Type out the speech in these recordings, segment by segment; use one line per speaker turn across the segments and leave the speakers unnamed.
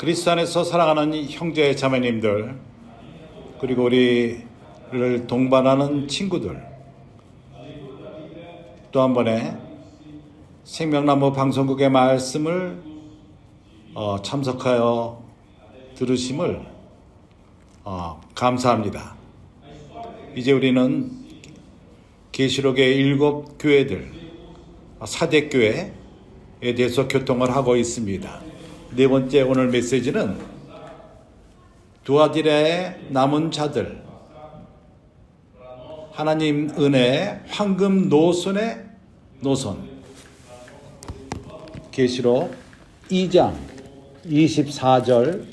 그리스도 안에서 사랑하는 형제 자매님들, 그리고 우리를 동반하는 친구들, 또 한 번에 생명나무 방송국의 말씀을 참석하여 들으심을 감사합니다. 이제 우리는 계시록의 7 교회들, 4대 교회에 대해서 교통을 하고 있습니다. 네 번째 오늘 메시지는 두아디라의 남은 자들, 하나님 은혜의 황금 노선의 노선. 계시록 2장 24절서부터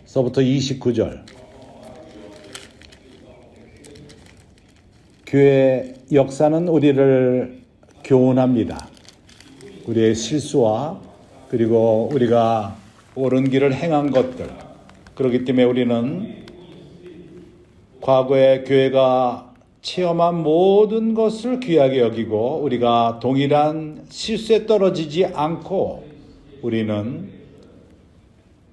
29절. 교회 역사는 우리를 교훈합니다. 우리의 실수와 그리고 우리가 옳은 길을 행한 것들, 그렇기 때문에 우리는 과거의 교회가 체험한 모든 것을 귀하게 여기고 우리가 동일한 실수에 떨어지지 않고 우리는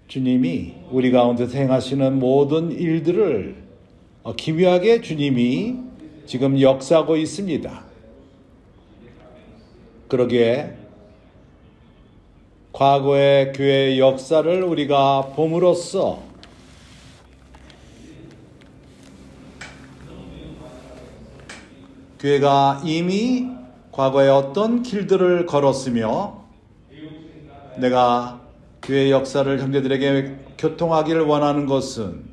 주님이 우리 가운데서 행하시는 모든 일들을 기묘하게 주님이 지금 역사하고 있습니다. 그러기에 과거의 교회의 역사를 우리가 봄으로써 교회가 이미 과거에 어떤 길들을 걸었으며 내가 교회의 역사를 형제들에게 교통하기를 원하는 것은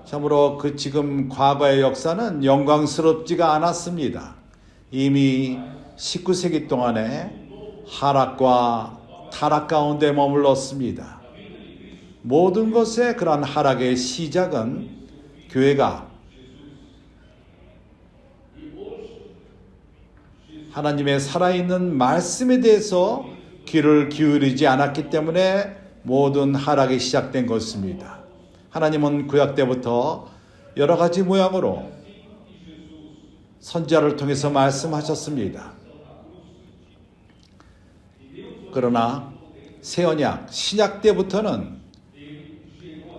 참으로 지금 과거의 역사는 영광스럽지가 않았습니다. 이미 19세기 동안에 하락과 타락 가운데 머물렀습니다. 모든 것의 그러한 하락의 시작은 교회가 하나님의 살아있는 말씀에 대해서 귀를 기울이지 않았기 때문에 모든 하락이 시작된 것입니다. 하나님은 구약 때부터 여러 가지 모양으로 선지자를 통해서 말씀하셨습니다. 그러나 새 언약, 신약 때부터는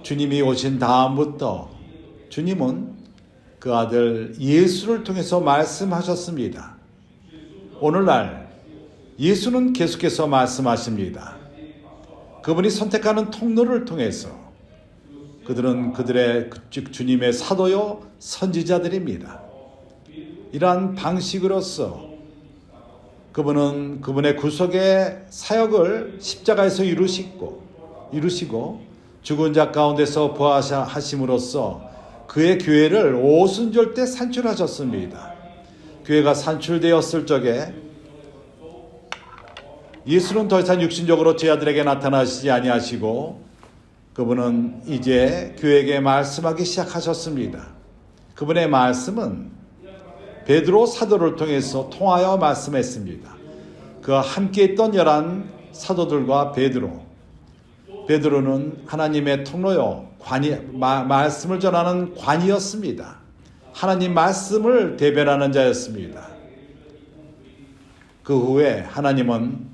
주님이 오신 다음부터 주님은 그 아들 예수를 통해서 말씀하셨습니다. 오늘날 예수는 계속해서 말씀하십니다. 그분이 선택하는 통로를 통해서 그들은 그들의 즉 주님의 사도요 선지자들입니다. 이러한 방식으로서 그분은 그분의 구속의 사역을 십자가에서 이루시고 죽은 자 가운데서 부활하심으로써 그의 교회를 오순절때 산출하셨습니다. 교회가 산출되었을 적에 예수는 더 이상 육신적으로 제자들에게 나타나시지 아니하시고 그분은 이제 교회에게 말씀하기 시작하셨습니다. 그분의 말씀은 베드로 사도를 통해서 통하여 말씀했습니다. 그와 함께 있던 11 사도들과 베드로는 하나님의 통로요 말씀을 전하는 관이었습니다. 하나님 말씀을 대변하는 자였습니다. 그 후에 하나님은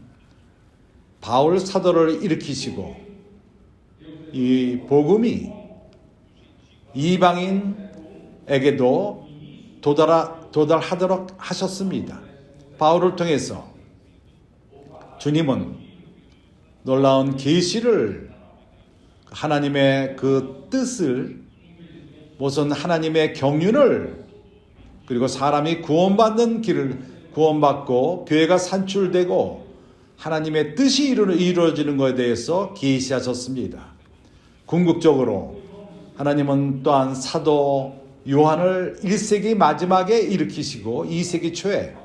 바울 사도를 일으키시고 이 복음이 이방인에게도 도달하도록 하셨습니다. 바울을 통해서 주님은 놀라운 계시를 하나님의 그 뜻을 무슨 하나님의 경륜을 그리고 사람이 구원받는 길을 구원받고 교회가 산출되고 하나님의 뜻이 이루어지는 것에 대해서 계시하셨습니다. 궁극적으로 하나님은 또한 사도 요한을 1세기 마지막에 일으키시고 2세기 초에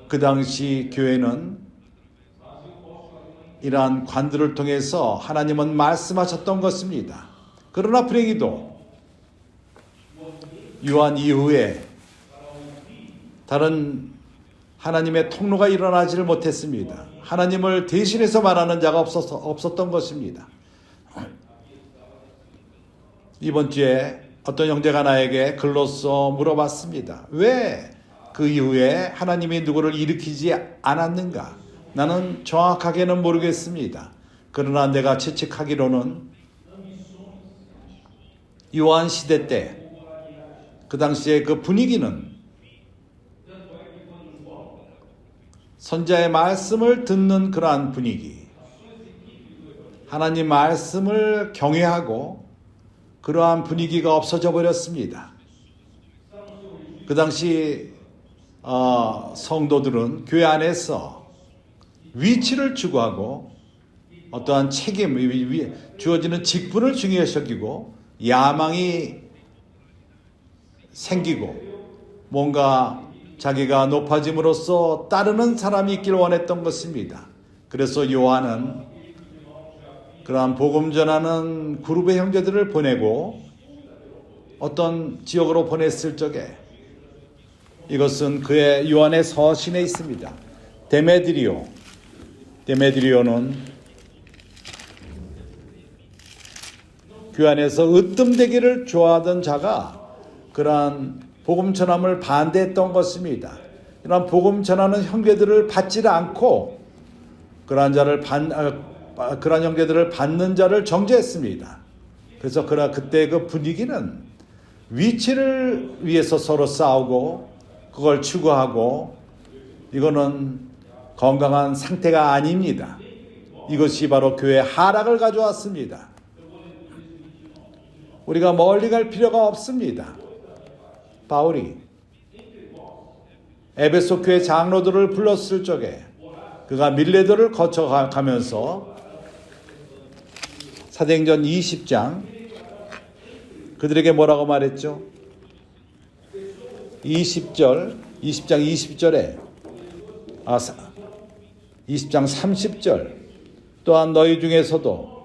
그 당시 교회는 이러한 관들을 통해서 하나님은 말씀하셨던 것입니다. 그러나 불행히도 요한 이후에 다른 하나님의 통로가 일어나지를 못했습니다. 하나님을 대신해서 말하는 자가 없었던 것입니다. 이번 주에 어떤 형제가 나에게 글로써 물어봤습니다. 왜 그 이후에 하나님이 누구를 일으키지 않았는가? 나는 정확하게는 모르겠습니다. 그러나 내가 추측하기로는 요한 시대 때 그 당시에 그 분위기는 선지자의 말씀을 듣는 그러한 분위기, 하나님 말씀을 경외하고 그러한 분위기가 없어져 버렸습니다. 그 당시 성도들은 교회 안에서 위치를 추구하고 어떠한 책임, 주어지는 직분을 중요시 여기고 야망이 생기고 뭔가 자기가 높아짐으로써 따르는 사람이 있길 원했던 것입니다. 그래서 요한은 그러한 복음 전하는 그룹의 형제들을 보내고 어떤 지역으로 보냈을 적에 이것은 그의 요한의 서신에 있습니다. 데메드리오는 교회 안에서 으뜸되기를 좋아하던 자가 그러한 복음 전함을 반대했던 것입니다. 이러한 복음 전하는 형제들을 받지를 않고 그러한 형제들을 받는 자를 정죄했습니다. 그래서 그때 그 분위기는 위치를 위해서 서로 싸우고 그걸 추구하고 이거는 건강한 상태가 아닙니다. 이것이 바로 교회의 하락을 가져왔습니다. 우리가 멀리 갈 필요가 없습니다. 바울이 에베소 교회 장로들을 불렀을 적에 그가 밀레도를 거쳐가면서 사도행전 20장 그들에게 뭐라고 말했죠? 20장 30절 또한 너희 중에서도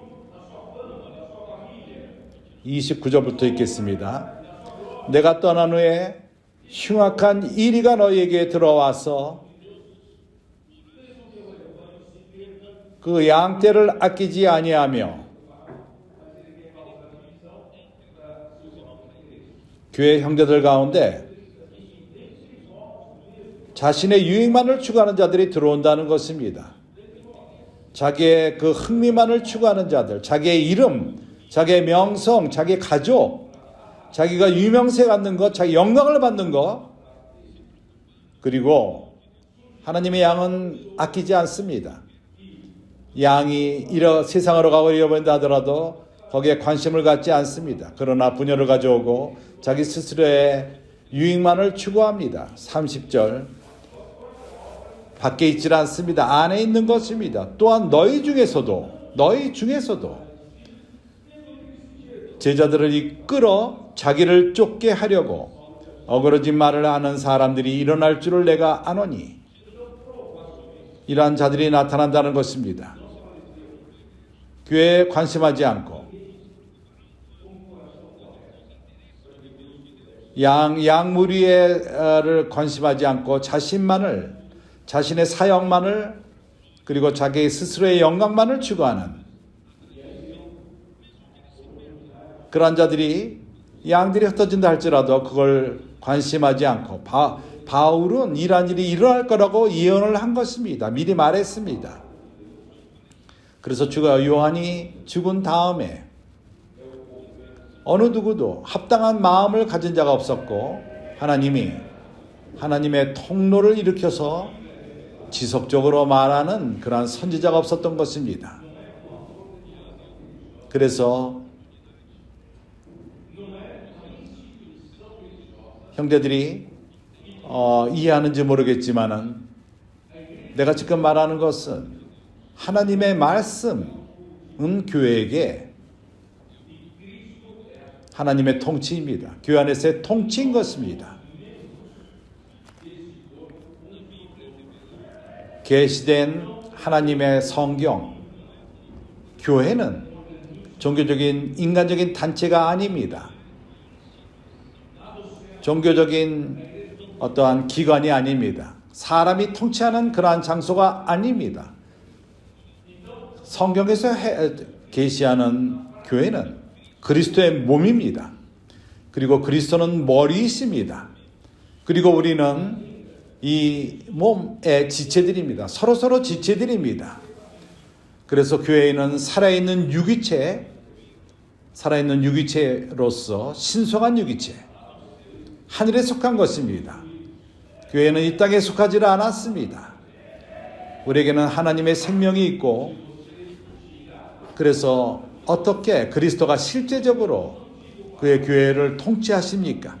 29절부터 읽겠습니다. 내가 떠난 후에 흉악한 이리가 너희에게 들어와서 그 양떼를 아끼지 아니하며 교회 형제들 가운데 자신의 유익만을 추구하는 자들이 들어온다는 것입니다. 자기의 그 흥미만을 추구하는 자들, 자기의 이름, 자기의 명성, 자기의 가족, 자기가 유명세 갖는 것, 자기 영광을 받는 것, 그리고 하나님의 양은 아끼지 않습니다. 양이 세상으로 가고 잃어버린다 하더라도 거기에 관심을 갖지 않습니다. 그러나 분열을 가져오고 자기 스스로의 유익만을 추구합니다. 30절 밖에 있질 않습니다. 안에 있는 것입니다. 또한 너희 중에서도 제자들을 이끌어 자기를 쫓게 하려고 어그러진 말을 하는 사람들이 일어날 줄을 내가 아노니 이러한 자들이 나타난다는 것입니다. 교회에 관심하지 않고 양무리를 관심하지 않고 자신의 사역만을 그리고 자기 스스로의 영광만을 추구하는 그런 자들이 양들이 흩어진다 할지라도 그걸 관심하지 않고 바울은 이러한 일이 일어날 거라고 예언을 한 것입니다. 미리 말했습니다. 그래서 요한이 죽은 다음에 어느 누구도 합당한 마음을 가진 자가 없었고 하나님의 통로를 일으켜서 지속적으로 말하는 그러한 선지자가 없었던 것입니다. 그래서 형제들이 이해하는지 모르겠지만은 내가 지금 말하는 것은 하나님의 말씀은 교회에게 하나님의 통치입니다. 교회 안에서의 통치인 것입니다. 계시된 하나님의 성경, 교회는 종교적인 인간적인 단체가 아닙니다. 종교적인 어떠한 기관이 아닙니다. 사람이 통치하는 그러한 장소가 아닙니다. 성경에서 계시하는 교회는 그리스도의 몸입니다. 그리고 그리스도는 머리이십니다. 그리고 우리는 이 몸의 지체들입니다. 서로 지체들입니다. 그래서 교회는 살아있는 유기체로서 신성한 유기체, 하늘에 속한 것입니다. 교회는 이 땅에 속하지 않았습니다. 우리에게는 하나님의 생명이 있고, 그래서 어떻게 그리스도가 실제적으로 그의 교회를 통치하십니까?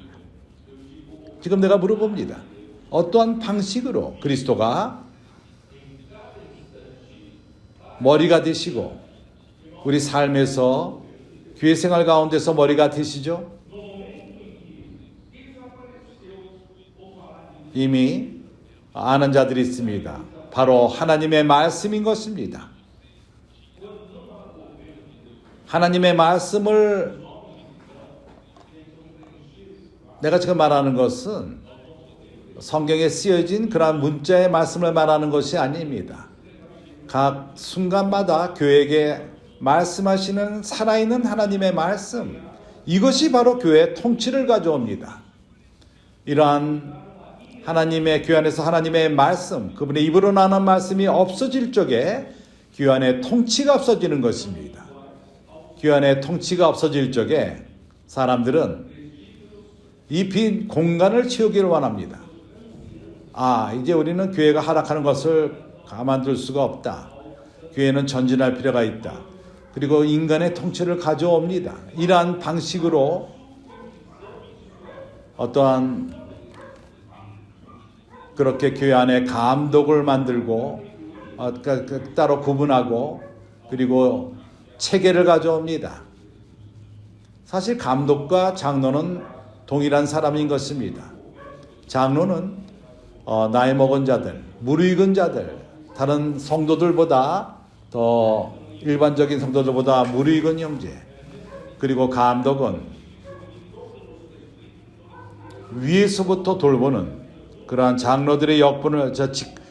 지금 내가 물어봅니다. 어떠한 방식으로 그리스도가 머리가 되시고 우리 삶에서 교회 생활 가운데서 머리가 되시죠? 이미 아는 자들이 있습니다. 바로 하나님의 말씀인 것입니다. 하나님의 말씀을 내가 지금 말하는 것은 성경에 쓰여진 그러한 문자의 말씀을 말하는 것이 아닙니다. 각 순간마다 교회에게 말씀하시는 살아있는 하나님의 말씀, 이것이 바로 교회의 통치를 가져옵니다. 이러한 하나님의 교회 안에서 하나님의 말씀, 그분의 입으로 나는 말씀이 없어질 적에 교회 안에 통치가 없어지는 것입니다. 교회 안에 통치가 없어질 적에 사람들은 이 빈 공간을 채우기를 원합니다. 이제 우리는 교회가 하락하는 것을 가만둘 수가 없다. 교회는 전진할 필요가 있다. 그리고 인간의 통치를 가져옵니다. 이러한 방식으로 어떠한 그렇게 교회 안에 감독을 만들고 따로 구분하고 그리고 체계를 가져옵니다. 사실 감독과 장로는 동일한 사람인 것입니다. 장로는 나이 먹은 자들, 무르익은 자들, 다른 성도들보다 더 일반적인 성도들보다 무르익은 형제, 그리고 감독은 위에서부터 돌보는 그러한 장로들의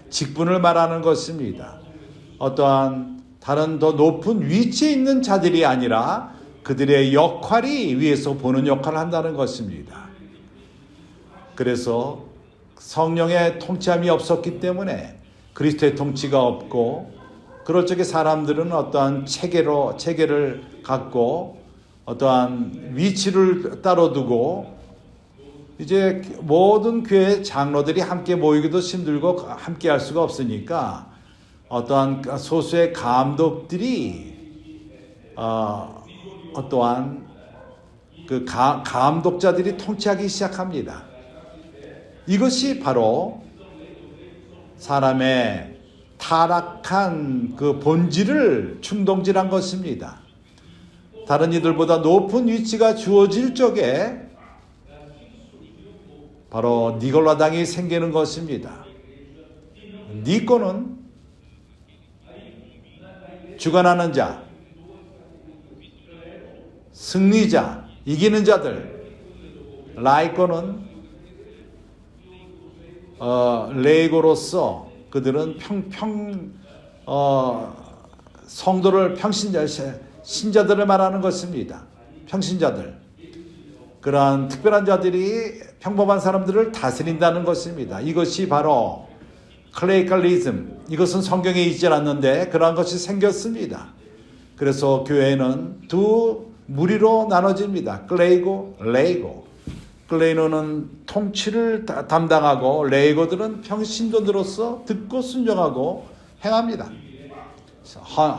직분을 말하는 것입니다. 어떠한 다른 더 높은 위치에 있는 자들이 아니라 그들의 역할이 위에서 보는 역할을 한다는 것입니다. 그래서 성령의 통치함이 없었기 때문에 그리스도의 통치가 없고, 그럴 적에 사람들은 어떠한 체계를 갖고 어떠한 위치를 따로 두고, 이제 모든 교회 장로들이 함께 모이기도 힘들고 함께 할 수가 없으니까 어떠한 소수의 감독들이 어떠한 그 감독자들이 통치하기 시작합니다. 이것이 바로 사람의 타락한 그 본질을 충동질한 것입니다. 다른 이들보다 높은 위치가 주어질 적에 바로 니골라당이 생기는 것입니다. 니꼬는 주관하는 자, 승리자, 이기는 자들, 라이코는 레이고로서 그들은 성도를 신자들을 말하는 것입니다. 평신자들. 그러한 특별한 자들이 평범한 사람들을 다스린다는 것입니다. 이것이 바로 클레이칼리즘, 이것은 성경에 있지 않았는데 그러한 것이 생겼습니다. 그래서 교회는 두 무리로 나눠집니다. 클레이고, 레이고. 클레이노는 통치를 담당하고 레이고들은 평신도들로서 듣고 순종하고 행합니다.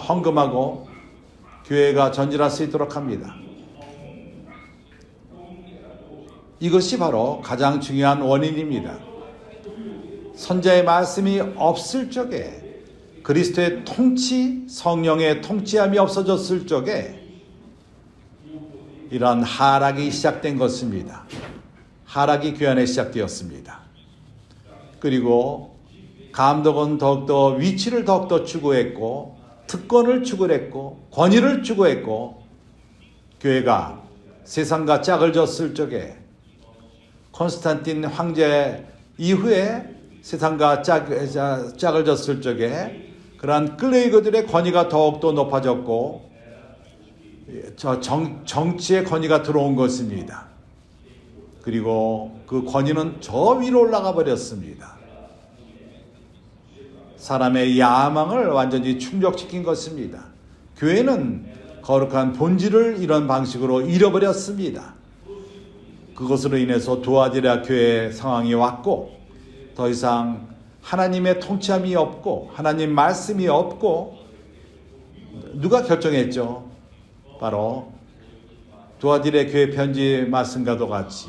헌금하고 교회가 전진할 수 있도록 합니다. 이것이 바로 가장 중요한 원인입니다. 선자의 말씀이 없을 적에, 그리스도의 통치, 성령의 통치함이 없어졌을 적에 이러한 하락이 시작된 것입니다. 하락이 교회 안에 시작되었습니다. 그리고 감독은 더욱더 위치를 더욱더 추구했고, 특권을 추구했고, 권위를 추구했고, 교회가 세상과 짝을 졌을 적에, 콘스탄틴 황제 이후에 세상과 짝을 졌을 적에 그러한 클레이거들의 권위가 더욱더 높아졌고, 정치의 권위가 들어온 것입니다. 그리고 그 권위는 저 위로 올라가 버렸습니다. 사람의 야망을 완전히 충족시킨 것입니다. 교회는 거룩한 본질을 이런 방식으로 잃어버렸습니다. 그것으로 인해서 두아디라 교회의 상황이 왔고 더 이상 하나님의 통치함이 없고 하나님 말씀이 없고 누가 결정했죠? 바로 두아디라 교회 편지 말씀과도 같이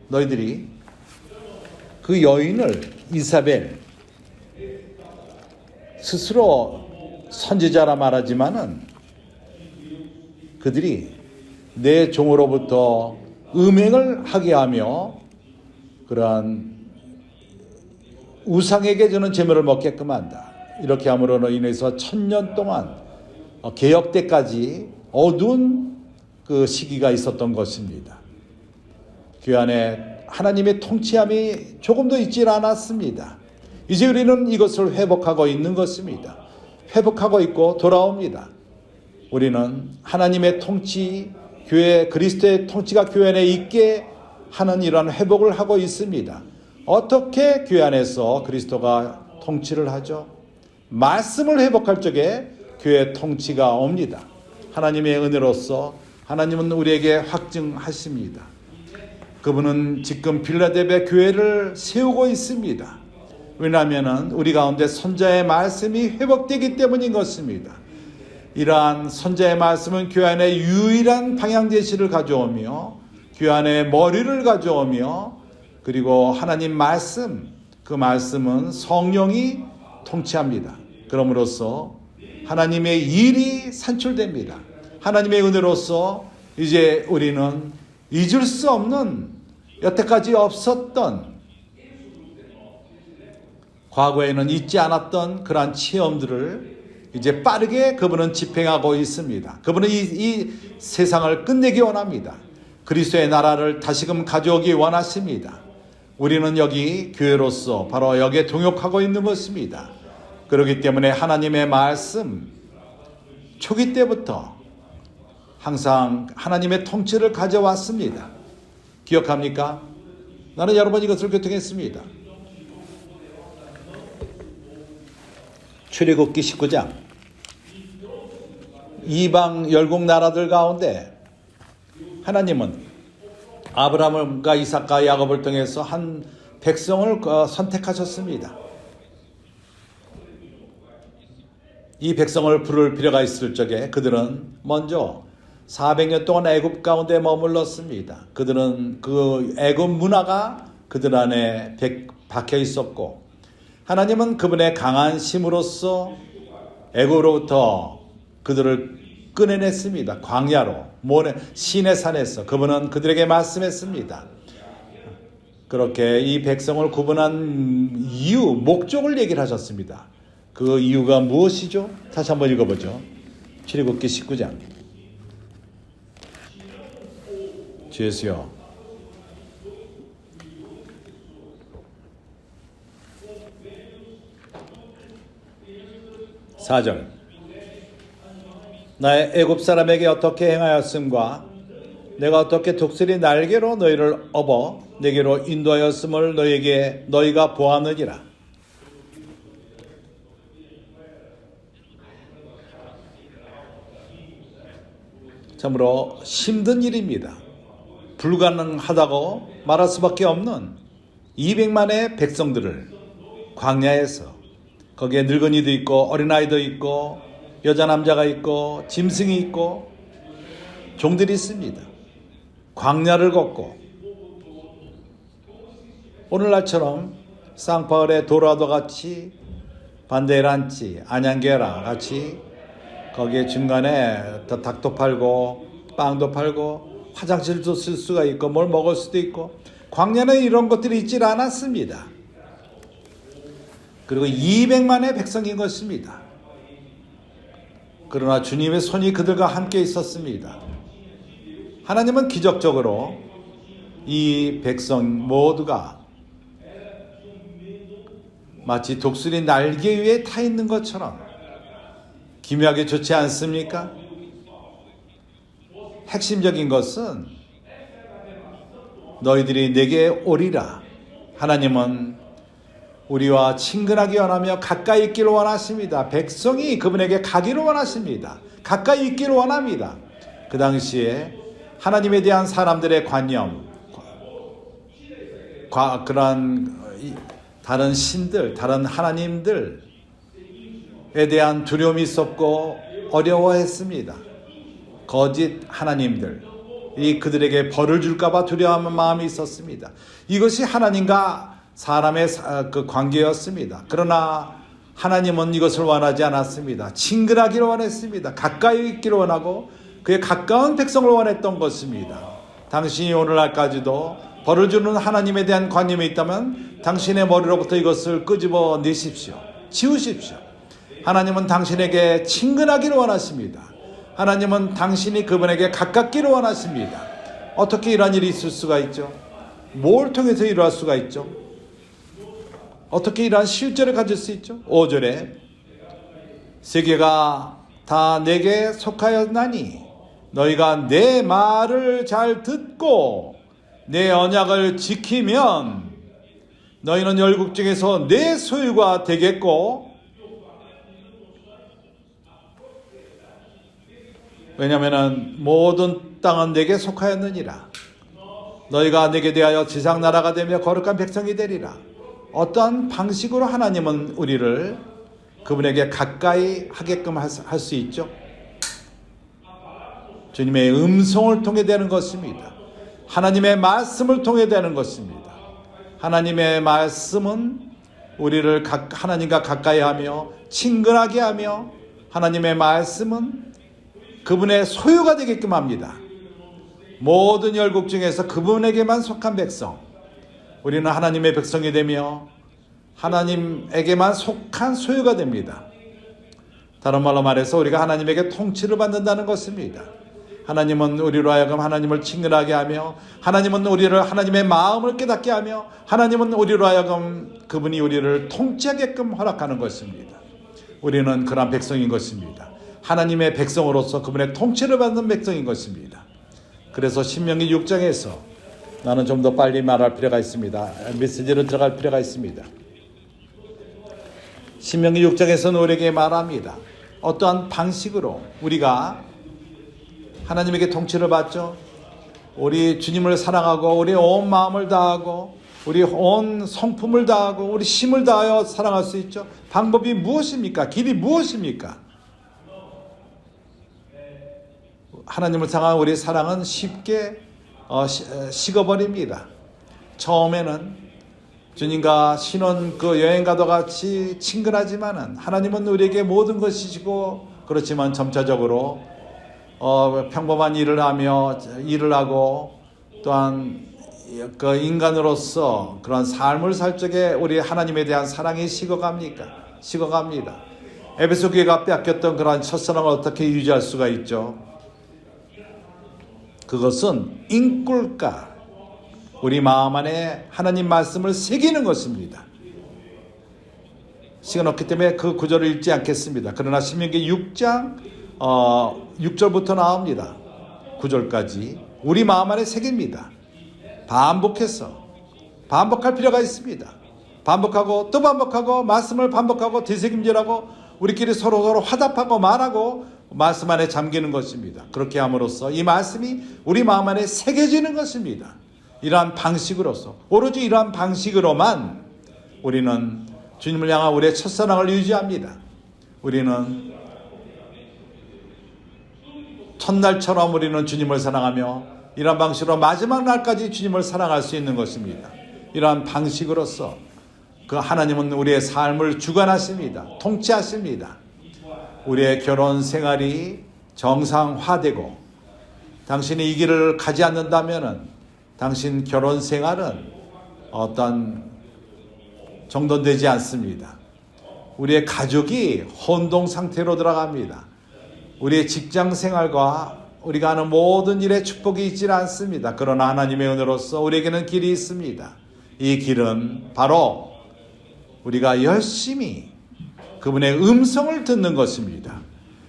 너희들이 그 여인을 이사벨 스스로 선지자라 말하지만은 그들이 내 종으로부터 음행을 하게 하며 그러한 우상에게 주는 제물을 먹게끔 한다. 이렇게 함으로 인해서 1000년 동안 개혁 때까지 어두운 그 시기가 있었던 것입니다. 교회 안에 하나님의 통치함이 조금도 있질 않았습니다. 이제 우리는 이것을 회복하고 있는 것입니다. 회복하고 있고 돌아옵니다. 우리는 하나님의 통치, 교회 그리스도의 통치가 교회 안에 있게 하는 이러한 회복을 하고 있습니다. 어떻게 교회 안에서 그리스도가 통치를 하죠? 말씀을 회복할 적에 교회 통치가 옵니다. 하나님의 은혜로서 하나님은 우리에게 확증하십니다. 그분은 지금 빌라델비아 교회를 세우고 있습니다. 왜냐하면 우리 가운데 선자의 말씀이 회복되기 때문인 것입니다. 이러한 선자의 말씀은 교회 안에 유일한 방향 제시를 가져오며 교회 안에 머리를 가져오며 그리고 하나님 말씀, 그 말씀은 성령이 통치합니다. 그럼으로써 하나님의 일이 산출됩니다. 하나님의 은혜로서 이제 우리는 잊을 수 없는 여태까지 없었던 과거에는 잊지 않았던 그러한 체험들을 이제 빠르게 그분은 집행하고 있습니다. 그분은 이 세상을 끝내기 원합니다. 그리스도의 나라를 다시금 가져오기 원하십니다. 우리는 여기 교회로서 바로 여기에 동역하고 있는 것입니다. 그렇기 때문에 하나님의 말씀 초기 때부터 항상 하나님의 통치를 가져왔습니다. 기억합니까? 나는 여러 번 이것을 교통했습니다. 출애굽기 19장 이방 열국 나라들 가운데 하나님은 아브라함과 이삭과 야곱을 통해서 한 백성을 선택하셨습니다. 이 백성을 부를 필요가 있을 적에 그들은 먼저 400년 동안 애굽 가운데 머물렀습니다. 그들은 그 애굽 문화가 그들 안에 박혀 있었고 하나님은 그분의 강한 힘으로써 애굽으로부터 그들을 꺼내냈습니다. 광야로 시내산에서 그분은 그들에게 말씀했습니다. 그렇게 이 백성을 구분한 이유, 목적을 얘기를 하셨습니다. 그 이유가 무엇이죠? 다시 한번 읽어보죠. 출애굽기 19장. 주 예수여, 4절. 나의 애굽 사람에게 어떻게 행하였음과 내가 어떻게 독수리 날개로 너희를 업어 내게로 인도하였음을 너희가 보았느니라. 참으로 힘든 일입니다. 불가능하다고 말할 수밖에 없는 200만의 백성들을 광야에서, 거기에 늙은이도 있고 어린아이도 있고 여자 남자가 있고 짐승이 있고 종들이 있습니다. 광야를 걷고 오늘날처럼 쌍파울의 도라도 같이 반데란치, 안양게라 같이 거기에 중간에 닭도 팔고 빵도 팔고 화장실도 쓸 수가 있고 뭘 먹을 수도 있고 광야는 이런 것들이 있질 않았습니다. 그리고 200만의 백성인 것입니다. 그러나 주님의 손이 그들과 함께 있었습니다. 하나님은 기적적으로 이 백성 모두가 마치 독수리 날개 위에 타 있는 것처럼 기묘하게 좋지 않습니까? 핵심적인 것은 너희들이 내게 오리라. 하나님은 우리와 친근하기 원하며 가까이 있기를 원하십니다. 백성이 그분에게 가기를 원하십니다. 가까이 있기를 원합니다. 그 당시에 하나님에 대한 사람들의 관념, 그런 다른 신들, 다른 하나님들에 대한 두려움이 있었고 어려워했습니다. 거짓 하나님들이 그들에게 벌을 줄까봐 두려워하는 마음이 있었습니다. 이것이 하나님과 사람의 그 관계였습니다. 그러나 하나님은 이것을 원하지 않았습니다. 친근하기를 원했습니다. 가까이 있기를 원하고 그의 가까운 백성을 원했던 것입니다. 당신이 오늘날까지도 벌을 주는 하나님에 대한 관념이 있다면 당신의 머리로부터 이것을 끄집어 내십시오. 지우십시오. 하나님은 당신에게 친근하기를 원하십니다. 하나님은 당신이 그분에게 가깝기를 원하십니다. 어떻게 이런 일이 있을 수가 있죠? 뭘 통해서 이루어질 수가 있죠? 어떻게 이러한 실제를 가질 수 있죠? 5절에 세계가 다 내게 속하였나니 너희가 내 말을 잘 듣고 내 언약을 지키면 너희는 열국 중에서 내 소유가 되겠고, 왜냐하면 모든 땅은 내게 속하였느니라. 너희가 내게 대하여 지상 나라가 되며 거룩한 백성이 되리라. 어떠한 방식으로 하나님은 우리를 그분에게 가까이 하게끔 할 수 있죠? 주님의 음성을 통해 되는 것입니다. 하나님의 말씀을 통해 되는 것입니다. 하나님의 말씀은 우리를 하나님과 가까이 하며 친근하게 하며, 하나님의 말씀은 그분의 소유가 되게끔 합니다. 모든 열국 중에서 그분에게만 속한 백성, 우리는 하나님의 백성이 되며 하나님에게만 속한 소유가 됩니다. 다른 말로 말해서 우리가 하나님에게 통치를 받는다는 것입니다. 하나님은 우리로 하여금 하나님을 친근하게 하며, 하나님은 우리를 하나님의 마음을 깨닫게 하며, 하나님은 우리로 하여금 그분이 우리를 통치하게끔 허락하는 것입니다. 우리는 그런 백성인 것입니다. 하나님의 백성으로서 그분의 통치를 받는 백성인 것입니다. 그래서 신명기 6장에서 나는 좀 더 빨리 말할 필요가 있습니다. 메시지를 들어갈 필요가 있습니다. 신명기 6장에서는 우리에게 말합니다. 어떠한 방식으로 우리가 하나님에게 통치를 받죠? 우리 주님을 사랑하고 우리 온 마음을 다하고 우리 온 성품을 다하고 우리 힘을 다하여 사랑할 수 있죠? 방법이 무엇입니까? 길이 무엇입니까? 하나님을 향한 우리 사랑은 쉽게 식어버립니다. 처음에는 주님과 신혼 그 여행가도 같이 친근하지만은 하나님은 우리에게 모든 것이시고, 그렇지만 점차적으로 평범한 일을 하며 일을 하고 또한 그 인간으로서 그런 삶을 살 적에 우리 하나님에 대한 사랑이 식어갑니다. 에베소 교회가 빼앗겼던 그런 첫사랑을 어떻게 유지할 수가 있죠? 그것은 인꿀가, 우리 마음 안에 하나님 말씀을 새기는 것입니다. 시간 없기 때문에 그 구절을 읽지 않겠습니다. 그러나 신명기 6장 6절부터 나옵니다. 9절까지 우리 마음 안에 새깁니다. 반복할 필요가 있습니다. 반복하고 또 반복하고 말씀을 반복하고 되새김질하고 우리끼리 서로 화답하고 말하고 말씀 안에 잠기는 것입니다. 그렇게 함으로써 이 말씀이 우리 마음 안에 새겨지는 것입니다. 이러한 방식으로서, 오로지 이러한 방식으로만 우리는 주님을 향한 우리의 첫사랑을 유지합니다. 우리는 첫날처럼 우리는 주님을 사랑하며 이러한 방식으로 마지막 날까지 주님을 사랑할 수 있는 것입니다. 이러한 방식으로서 그 하나님은 우리의 삶을 주관하십니다. 통치하십니다. 우리의 결혼 생활이 정상화되고, 당신이 이 길을 가지 않는다면은 당신 결혼 생활은 어떤 정돈되지 않습니다. 우리의 가족이 혼동 상태로 들어갑니다. 우리의 직장 생활과 우리가 하는 모든 일에 축복이 있지 않습니다. 그러나 하나님의 은혜로서 우리에게는 길이 있습니다. 이 길은 바로 우리가 열심히 그분의 음성을 듣는 것입니다.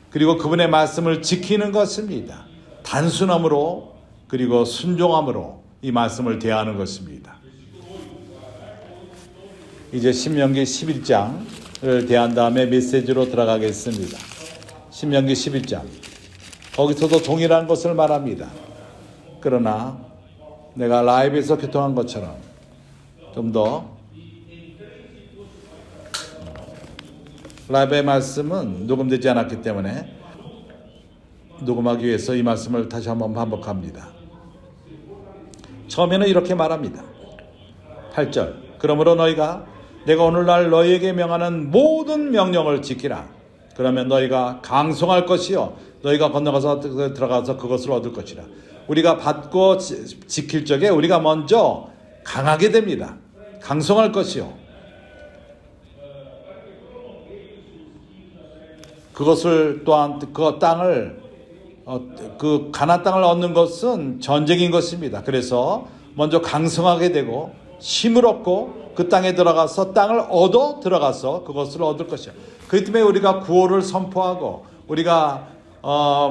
그리고 그분의 말씀을 지키는 것입니다. 단순함으로 그리고 순종함으로 이 말씀을 대하는 것입니다. 이제 신명기 11장을 대한 다음에 메시지로 들어가겠습니다. 신명기 11장. 거기서도 동일한 것을 말합니다. 그러나 내가 라이브에서 교통한 것처럼 좀 더 라이브의 말씀은 녹음되지 않았기 때문에 녹음하기 위해서 이 말씀을 다시 한번 반복합니다. 처음에는 이렇게 말합니다. 8절. 그러므로 너희가 내가 오늘날 너희에게 명하는 모든 명령을 지키라. 그러면 너희가 강성할 것이요 너희가 건너가서 들어가서 그것을 얻을 것이라. 우리가 받고 지킬 적에 우리가 먼저 강하게 됩니다. 강성할 것이요. 그것을 또한 그 땅을 그 가나안 땅을 얻는 것은 전쟁인 것입니다. 그래서 먼저 강성하게 되고 힘을 얻고 그 땅에 들어가서 땅을 얻어 들어가서 그것을 얻을 것이야. 그렇기 때문에 우리가 구호를 선포하고 우리가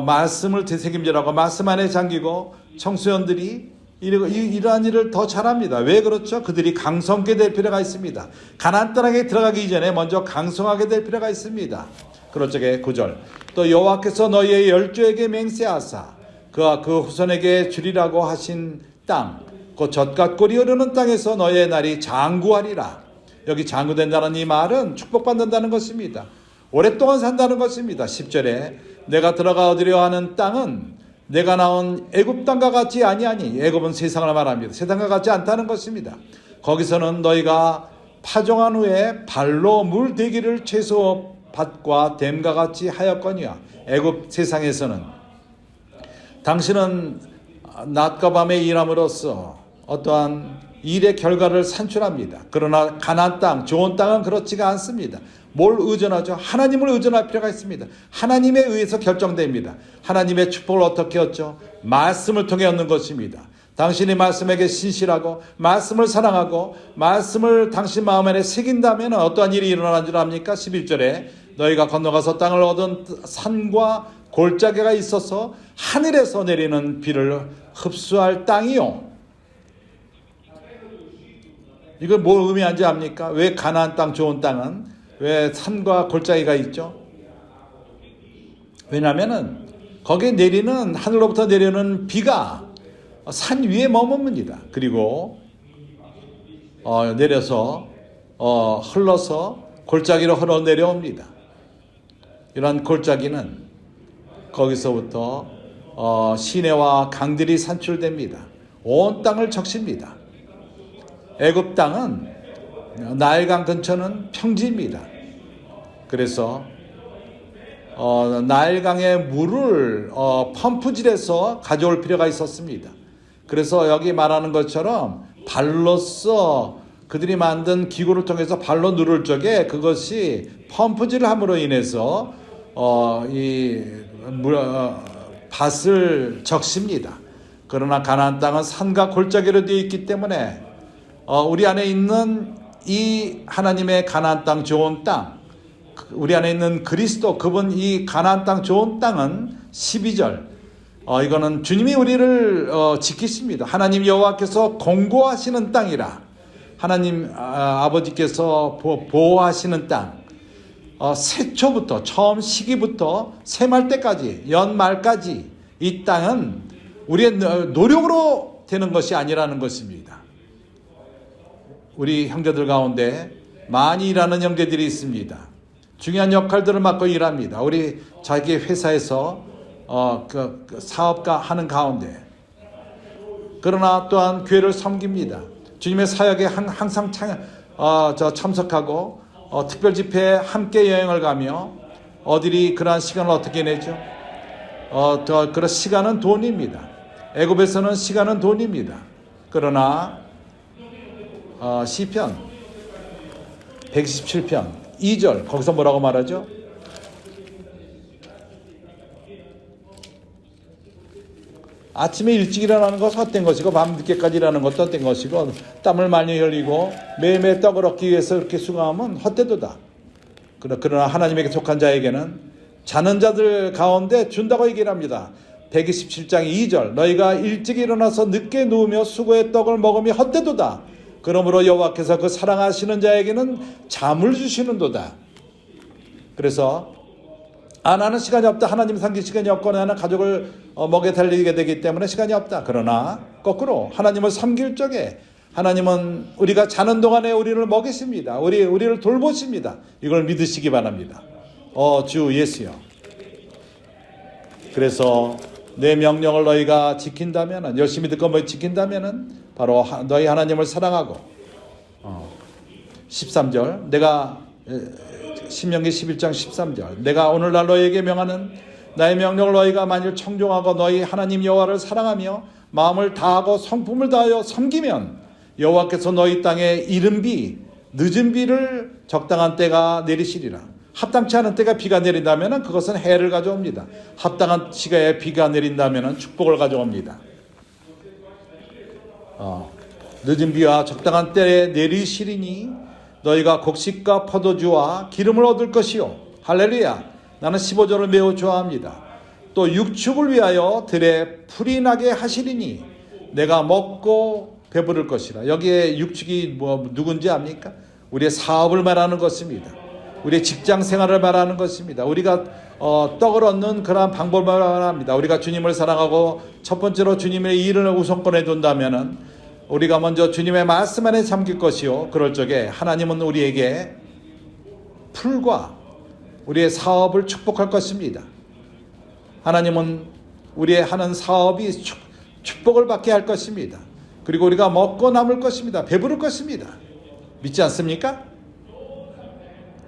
말씀을 되새김질하고 말씀 안에 잠기고 청소년들이 이러한 일을 더 잘합니다. 왜 그렇죠? 그들이 강성하게 될 필요가 있습니다. 가나안 땅에 들어가기 전에 먼저 강성하게 될 필요가 있습니다. 그럴 적에 9절. 또 여호와께서 너희의 열조에게 맹세하사 그와 그 후손에게 주리라고 하신 땅 곧 젖과 꿀이 흐르는 땅에서 너희의 날이 장구하리라. 여기 장구된다는 이 말은 축복받는다는 것입니다. 오랫동안 산다는 것입니다. 10절에 내가 들어가 얻으려 하는 땅은 내가 나온 애굽 땅과 같지 아니하니. 애굽은 세상을 말합니다. 세상과 같지 않다는 것입니다. 거기서는 너희가 파종한 후에 발로 물 대기를 채소 밭과 댐과 같이 하였거니와. 애굽 세상에서는 당신은 낮과 밤에 일함으로써 어떠한 일의 결과를 산출합니다. 그러나 가나안 땅, 좋은 땅은 그렇지가 않습니다. 뭘 의존하죠? 하나님을 의존할 필요가 있습니다. 하나님에 의해서 결정됩니다. 하나님의 축복을 어떻게 얻죠? 말씀을 통해 얻는 것입니다. 당신이 말씀에게 신실하고 말씀을 사랑하고 말씀을 당신 마음 안에 새긴다면 어떠한 일이 일어나는 줄 압니까? 11절에 너희가 건너가서 땅을 얻은 산과 골짜기가 있어서 하늘에서 내리는 비를 흡수할 땅이요. 이걸 뭘 의미하는지 압니까? 왜 가나안 땅, 좋은 땅은 왜 산과 골짜기가 있죠? 왜냐하면 거기에 내리는 하늘로부터 내리는 비가 산 위에 머뭅니다. 그리고 내려서 흘러서 골짜기로 흘러내려옵니다. 이러한 골짜기는 거기서부터 시내와 강들이 산출됩니다. 온 땅을 적십니다. 애굽 땅은 나일강 근처는 평지입니다. 그래서 나일강의 물을 펌프질해서 가져올 필요가 있었습니다. 그래서 여기 말하는 것처럼 발로써 그들이 만든 기구를 통해서 발로 누를 적에 그것이 펌프질을 함으로 인해서 밭을 적십니다. 그러나 가나안 땅은 산과 골짜기로 되어 있기 때문에 우리 안에 있는 이 하나님의 가나안 땅, 좋은 땅, 우리 안에 있는 그리스도, 그분 이 가나안 땅, 좋은 땅은 12절 이거는 주님이 우리를 지키십니다. 하나님 여호와께서 공고하시는 땅이라. 하나님 아버지께서 보호하시는 땅. 새초부터 처음 시기부터 새말 때까지 연말까지 이 땅은 우리의 노력으로 되는 것이 아니라는 것입니다. 우리 형제들 가운데 많이 일하는 형제들이 있습니다. 중요한 역할들을 맡고 일합니다. 우리 자기 회사에서 그 사업가 하는 가운데 그러나 또한 교회를 섬깁니다. 주님의 사역에 항상 참석하고 특별 집회에 함께 여행을 가며 어디리 그러한 시간을 어떻게 내죠? 그런 시간은 돈입니다. 애굽에서는 시간은 돈입니다. 그러나 시편 127편 2절 거기서 뭐라고 말하죠? 아침에 일찍 일어나는 것은 헛된 것이고 밤늦게까지 일하는 것도 헛된 것이고 땀을 많이 흘리고 매일매일 떡을 얻기 위해서 이렇게 수고하면 헛되도다. 그러나 하나님에게 속한 자에게는 자는 자들 가운데 준다고 얘기를 합니다. 127장 2절 너희가 일찍 일어나서 늦게 누우며 수고의 떡을 먹으며 헛되도다. 그러므로 여호와께서 그 사랑하시는 자에게는 잠을 주시는도다. 그래서 나는 시간이 없다. 하나님 섬길 시간이 없고 나는 가족을 먹여 달리게 되기 때문에 시간이 없다. 그러나 거꾸로 하나님을 섬길 적에 하나님은 우리가 자는 동안에 우리를 먹이십니다. 우리를 돌보십니다. 이걸 믿으시기 바랍니다. 주 예수여. 그래서 내 명령을 너희가 지킨다면, 열심히 듣고 지킨다면 바로 너희 하나님을 사랑하고 13절 내가 신명기 11장 13절 내가 오늘날 너희에게 명하는 나의 명령을 너희가 만일 청종하고 너희 하나님 여호와를 사랑하며 마음을 다하고 성품을 다하여 섬기면 여호와께서 너희 땅에 이른 비 늦은 비를 적당한 때가 내리시리라. 합당치 않은 때가 비가 내린다면 그것은 해를 가져옵니다. 합당한 시간에 비가 내린다면 축복을 가져옵니다. 늦은 비와 적당한 때에 내리시리니 너희가 곡식과 포도주와 기름을 얻을 것이요. 할렐루야. 나는 15절을 매우 좋아합니다. 또 육축을 위하여 들에 풀이 나게 하시리니 내가 먹고 배부를 것이라. 여기에 육축이 누군지 압니까? 우리의 사업을 말하는 것입니다. 우리의 직장 생활을 말하는 것입니다. 우리가 떡을 얻는 그러한 방법을 말합니다. 우리가 주님을 사랑하고 첫 번째로 주님의 일을 우선권에 둔다면은 우리가 먼저 주님의 말씀 안에 잠길 것이요. 그럴 적에 하나님은 우리에게 풀과 우리의 사업을 축복할 것입니다. 하나님은 우리의 하는 사업이 축복을 받게 할 것입니다. 그리고 우리가 먹고 남을 것입니다. 배부를 것입니다. 믿지 않습니까?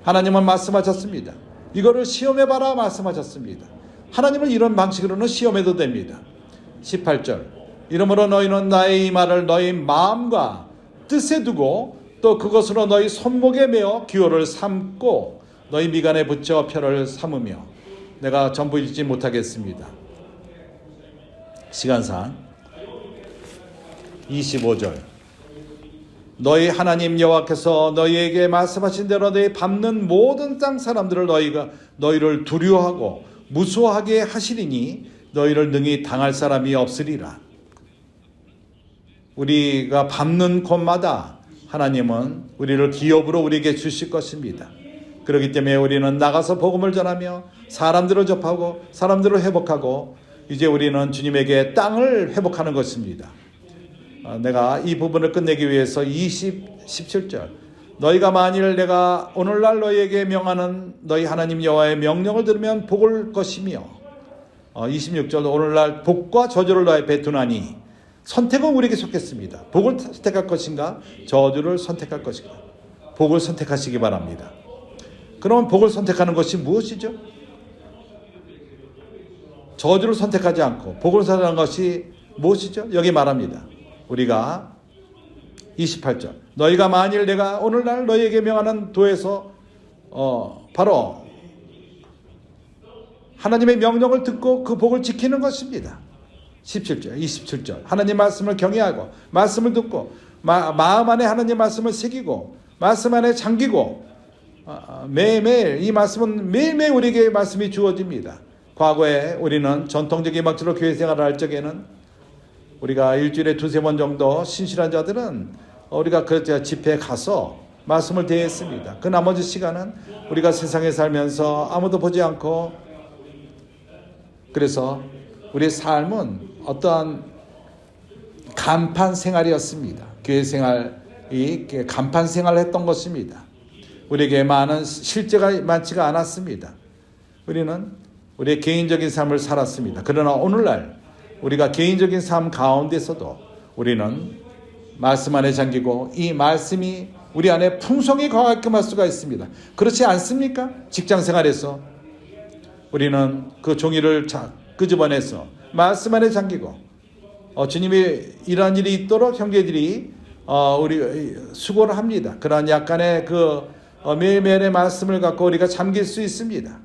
하나님은 말씀하셨습니다. 이거를 시험해봐라 말씀하셨습니다. 하나님은 이런 방식으로는 시험해도 됩니다. 18절 이러므로 너희는 나의 이 말을 너희 마음과 뜻에 두고 또 그것으로 너희 손목에 메어 기호를 삼고 너희 미간에 붙여 표를 삼으며 내가 전부 읽지 못하겠습니다. 시간상 25절 너희 하나님 여호와께서 너희에게 말씀하신 대로 너희 밟는 모든 땅 사람들을 너희를 두려워하고 무서워하게 하시리니 너희를 능히 당할 사람이 없으리라. 우리가 밟는 곳마다 하나님은 우리를 기업으로 우리에게 주실 것입니다. 그렇기 때문에 우리는 나가서 복음을 전하며 사람들을 접하고 사람들을 회복하고 이제 우리는 주님에게 땅을 회복하는 것입니다. 내가 이 부분을 끝내기 위해서 17절 너희가 만일 내가 오늘날 너희에게 명하는 너희 하나님 여호와의 명령을 들으면 복을 것이며 26절 오늘날 복과 저주를 너희 베투나니 선택은 우리에게 속했습니다. 복을 선택할 것인가 저주를 선택할 것인가. 복을 선택하시기 바랍니다. 그러면 복을 선택하는 것이 무엇이죠? 저주를 선택하지 않고 복을 선택하는 것이 무엇이죠? 여기 말합니다. 우리가 28절 너희가 만일 내가 오늘날 너희에게 명하는 도에서 바로 하나님의 명령을 듣고 그 복을 지키는 것입니다. 17절 27절 하나님 말씀을 경외하고 말씀을 듣고 마음 안에 하나님 말씀을 새기고 말씀 안에 잠기고 매일매일 이 말씀은 매일매일 우리에게 말씀이 주어집니다. 과거에 우리는 전통적인 방식으로 교회 생활을 할 적에는 우리가 일주일에 두세 번 정도 신실한 자들은 우리가 그 집회에 가서 말씀을 대했습니다. 그 나머지 시간은 우리가 세상에 살면서 아무도 보지 않고 그래서 우리의 삶은 어떠한 간판 생활이었습니다. 교회 생활이 간판 생활을 했던 것입니다. 우리에게 많은 실제가 많지가 않았습니다. 우리는 우리의 개인적인 삶을 살았습니다. 그러나 오늘날 우리가 개인적인 삶 가운데서도 우리는 말씀 안에 잠기고 이 말씀이 우리 안에 풍성히 거하게끔 할 수가 있습니다. 그렇지 않습니까? 직장 생활에서 우리는 그 종이를 끄집어내서 말씀 안에 잠기고 주님이 이러한 일이 있도록 형제들이 우리 수고를 합니다. 그러한 약간의 그 매일매일의 말씀을 갖고 우리가 잠길 수 있습니다.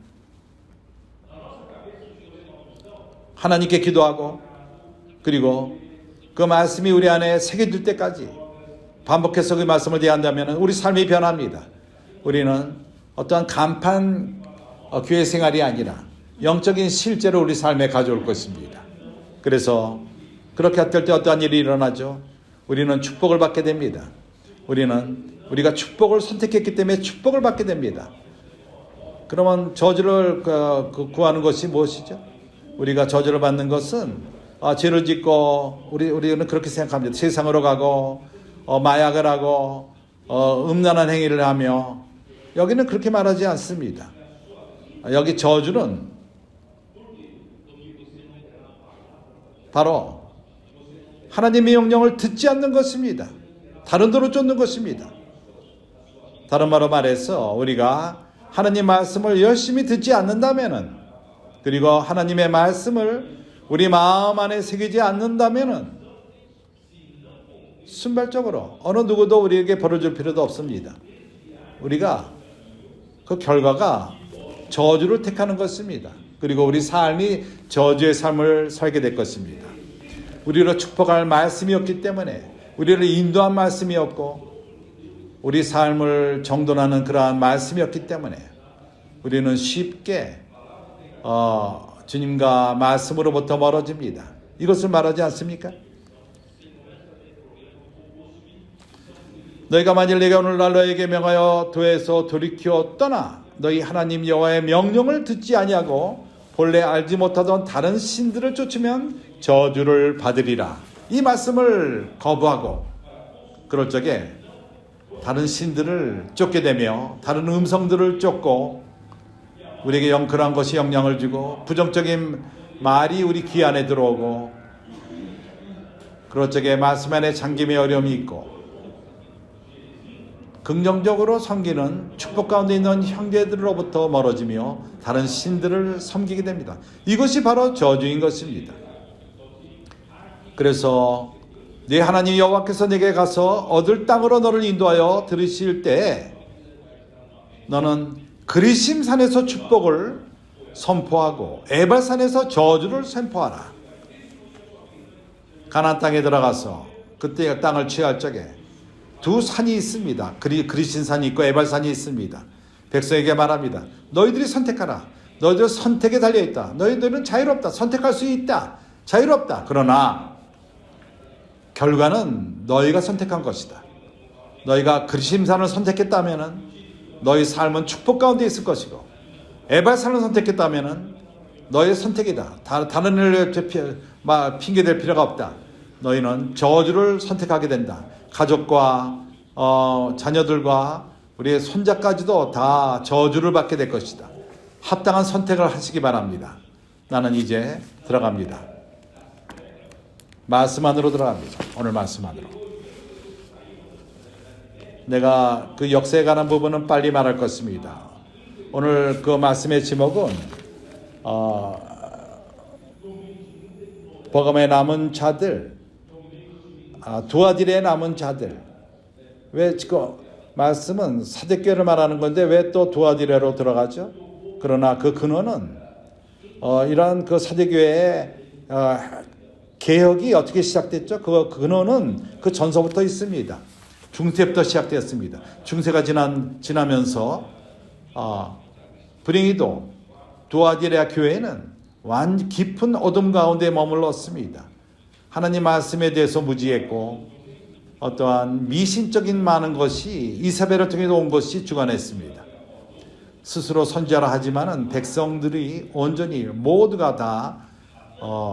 하나님께 기도하고 그리고 그 말씀이 우리 안에 새겨질 때까지 반복해서 그 말씀을 대한다면 우리 삶이 변합니다. 우리는 어떠한 간판 교회 생활이 아니라 영적인 실제로 우리 삶에 가져올 것입니다. 그래서 그렇게 할 때 어떠한 일이 일어나죠? 우리는 축복을 받게 됩니다. 우리가 축복을 선택했기 때문에 축복을 받게 됩니다. 그러면 저주를 구하는 것이 무엇이죠? 우리가 저주를 받는 것은 죄를 짓고 우리는 그렇게 생각합니다. 세상으로 가고 마약을 하고 음란한 행위를 하며, 여기는 그렇게 말하지 않습니다. 여기 저주는 바로 하나님의 명령을 듣지 않는 것입니다. 다른 도로 쫓는 것입니다. 다른 말로 말해서 우리가 하나님 말씀을 열심히 듣지 않는다면은, 그리고 하나님의 말씀을 우리 마음 안에 새기지 않는다면은 순발적으로 어느 누구도 우리에게 벌어줄 필요도 없습니다. 우리가 그 결과가 저주를 택하는 것입니다. 그리고 우리 삶이 저주의 삶을 살게 될 것입니다. 우리를 축복할 말씀이 없기 때문에, 우리를 인도한 말씀이 없고 우리 삶을 정돈하는 그러한 말씀이 없기 때문에 우리는 쉽게 주님과 말씀으로부터 멀어집니다. 이것을 말하지 않습니까? 너희가 만일 내가 오늘날 너에게 명하여 도에서 돌이켜 떠나 너희 하나님 여호와의 명령을 듣지 아니하고 본래 알지 못하던 다른 신들을 쫓으면 저주를 받으리라. 이 말씀을 거부하고 그럴 적에 다른 신들을 쫓게 되며 다른 음성들을 쫓고 우리에게 영크한 것이 영향을 주고 부정적인 말이 우리 귀 안에 들어오고, 그럴 적에 말씀 안에 잠김의 어려움이 있고, 긍정적으로 섬기는 축복 가운데 있는 형제들로부터 멀어지며 다른 신들을 섬기게 됩니다. 이것이 바로 저주인 것입니다. 그래서 네 하나님 여호와께서 내게 가서 얻을 땅으로 너를 인도하여 들으실 때 너는 그리심산에서 축복을 선포하고 에발산에서 저주를 선포하라. 가나안 땅에 들어가서 그때 땅을 취할 적에 두 산이 있습니다. 그리심산이 있고 에발산이 있습니다. 백성에게 말합니다. 너희들이 선택하라. 너희들 선택에 달려있다. 너희들은 자유롭다. 선택할 수 있다. 자유롭다. 그러나 결과는 너희가 선택한 것이다. 너희가 그리심산을 선택했다면 너희 삶은 축복 가운데 있을 것이고, 에발산을 선택했다면 너희의 선택이다. 다른 일을 핑계댈 필요가 없다. 너희는 저주를 선택하게 된다. 가족과 자녀들과 우리의 손자까지도 다 저주를 받게 될 것이다. 합당한 선택을 하시기 바랍니다. 나는 이제 들어갑니다. 말씀 안으로 들어갑니다. 오늘 말씀 안으로. 내가 그 역사에 관한 부분은 빨리 말할 것입니다. 오늘 그 말씀의 제목은 버금에 남은 자들, 두아딜에 남은 자들. 왜 지금 말씀은 사대교회를 말하는 건데 왜 또 두아딜에로 들어가죠? 그러나 그 근원은 이러한 그 사대교회의 개혁이 어떻게 시작됐죠? 그 근원은 그 전서부터 있습니다. 중세부터 시작되었습니다. 중세가 지나면서 불행히도 두아디레아 교회는 깊은 어둠 가운데 머물렀습니다. 하나님 말씀에 대해서 무지했고 어떠한 미신적인 많은 것이 이사벨을 통해서 온 것이 주관했습니다. 스스로 선지자라 하지만은 백성들이 온전히 모두가 다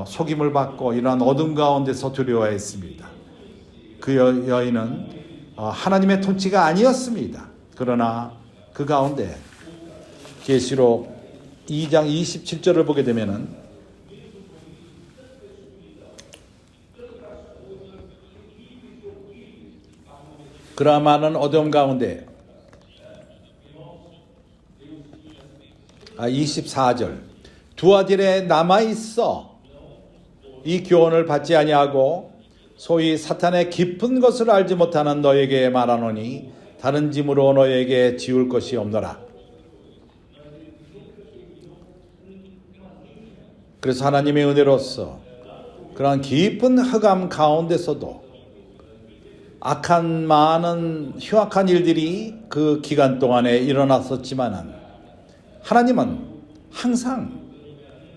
속임을 받고 이러한 어둠 가운데서 두려워했습니다. 그 여인은 하나님의 통치가 아니었습니다. 그러나 그 가운데 계시록 2장 27절을 보게 되면은 그러한 많은 어려움 가운데 24절 두아딜에 남아있어 이 교훈을 받지 아니하고 소위 사탄의 깊은 것을 알지 못하는 너에게 말하노니 다른 짐으로 너에게 지울 것이 없노라. 그래서 하나님의 은혜로서 그러한 깊은 흑암 가운데서도 악한 많은 흉악한 일들이 그 기간 동안에 일어났었지만은 하나님은 항상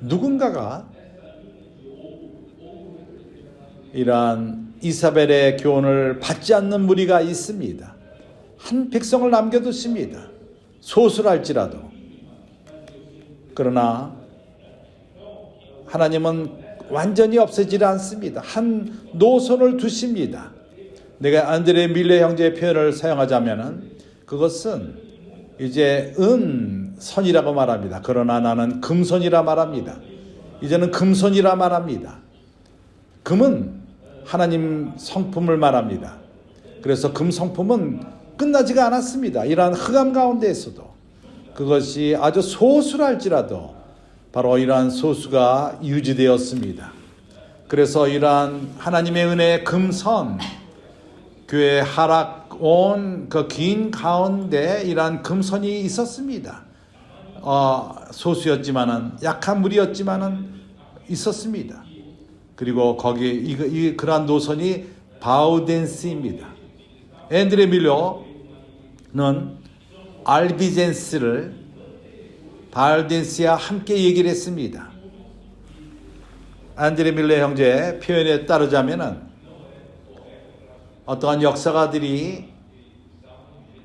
누군가가 이러한 이사벨의 교훈을 받지 않는 무리가 있습니다. 한 백성을 남겨두십니다. 소수랄지라도. 그러나 하나님은 완전히 없애지를 않습니다. 한 노선을 두십니다. 내가 안드레 밀레 형제의 표현을 사용하자면은 그것은 이제 은선이라고 말합니다. 그러나 나는 금선이라 말합니다. 이제는 금선이라 말합니다. 금은 하나님 성품을 말합니다. 그래서 금 성품은 끝나지가 않았습니다. 이러한 흑암 가운데에서도 그것이 아주 소수랄지라도 바로 이러한 소수가 유지되었습니다. 그래서 이러한 하나님의 은혜의 금선, 교회 하락 온 그 긴 가운데 이러한 금선이 있었습니다. 소수였지만은 약한 무리였지만은 있었습니다. 그리고 거기 그러한 노선이 바우덴스입니다. 앤드레 밀러는 알비젠스를 바우덴스와 함께 얘기를 했습니다. 앤드레 밀러 형제의 표현에 따르자면은 어떠한 역사가들이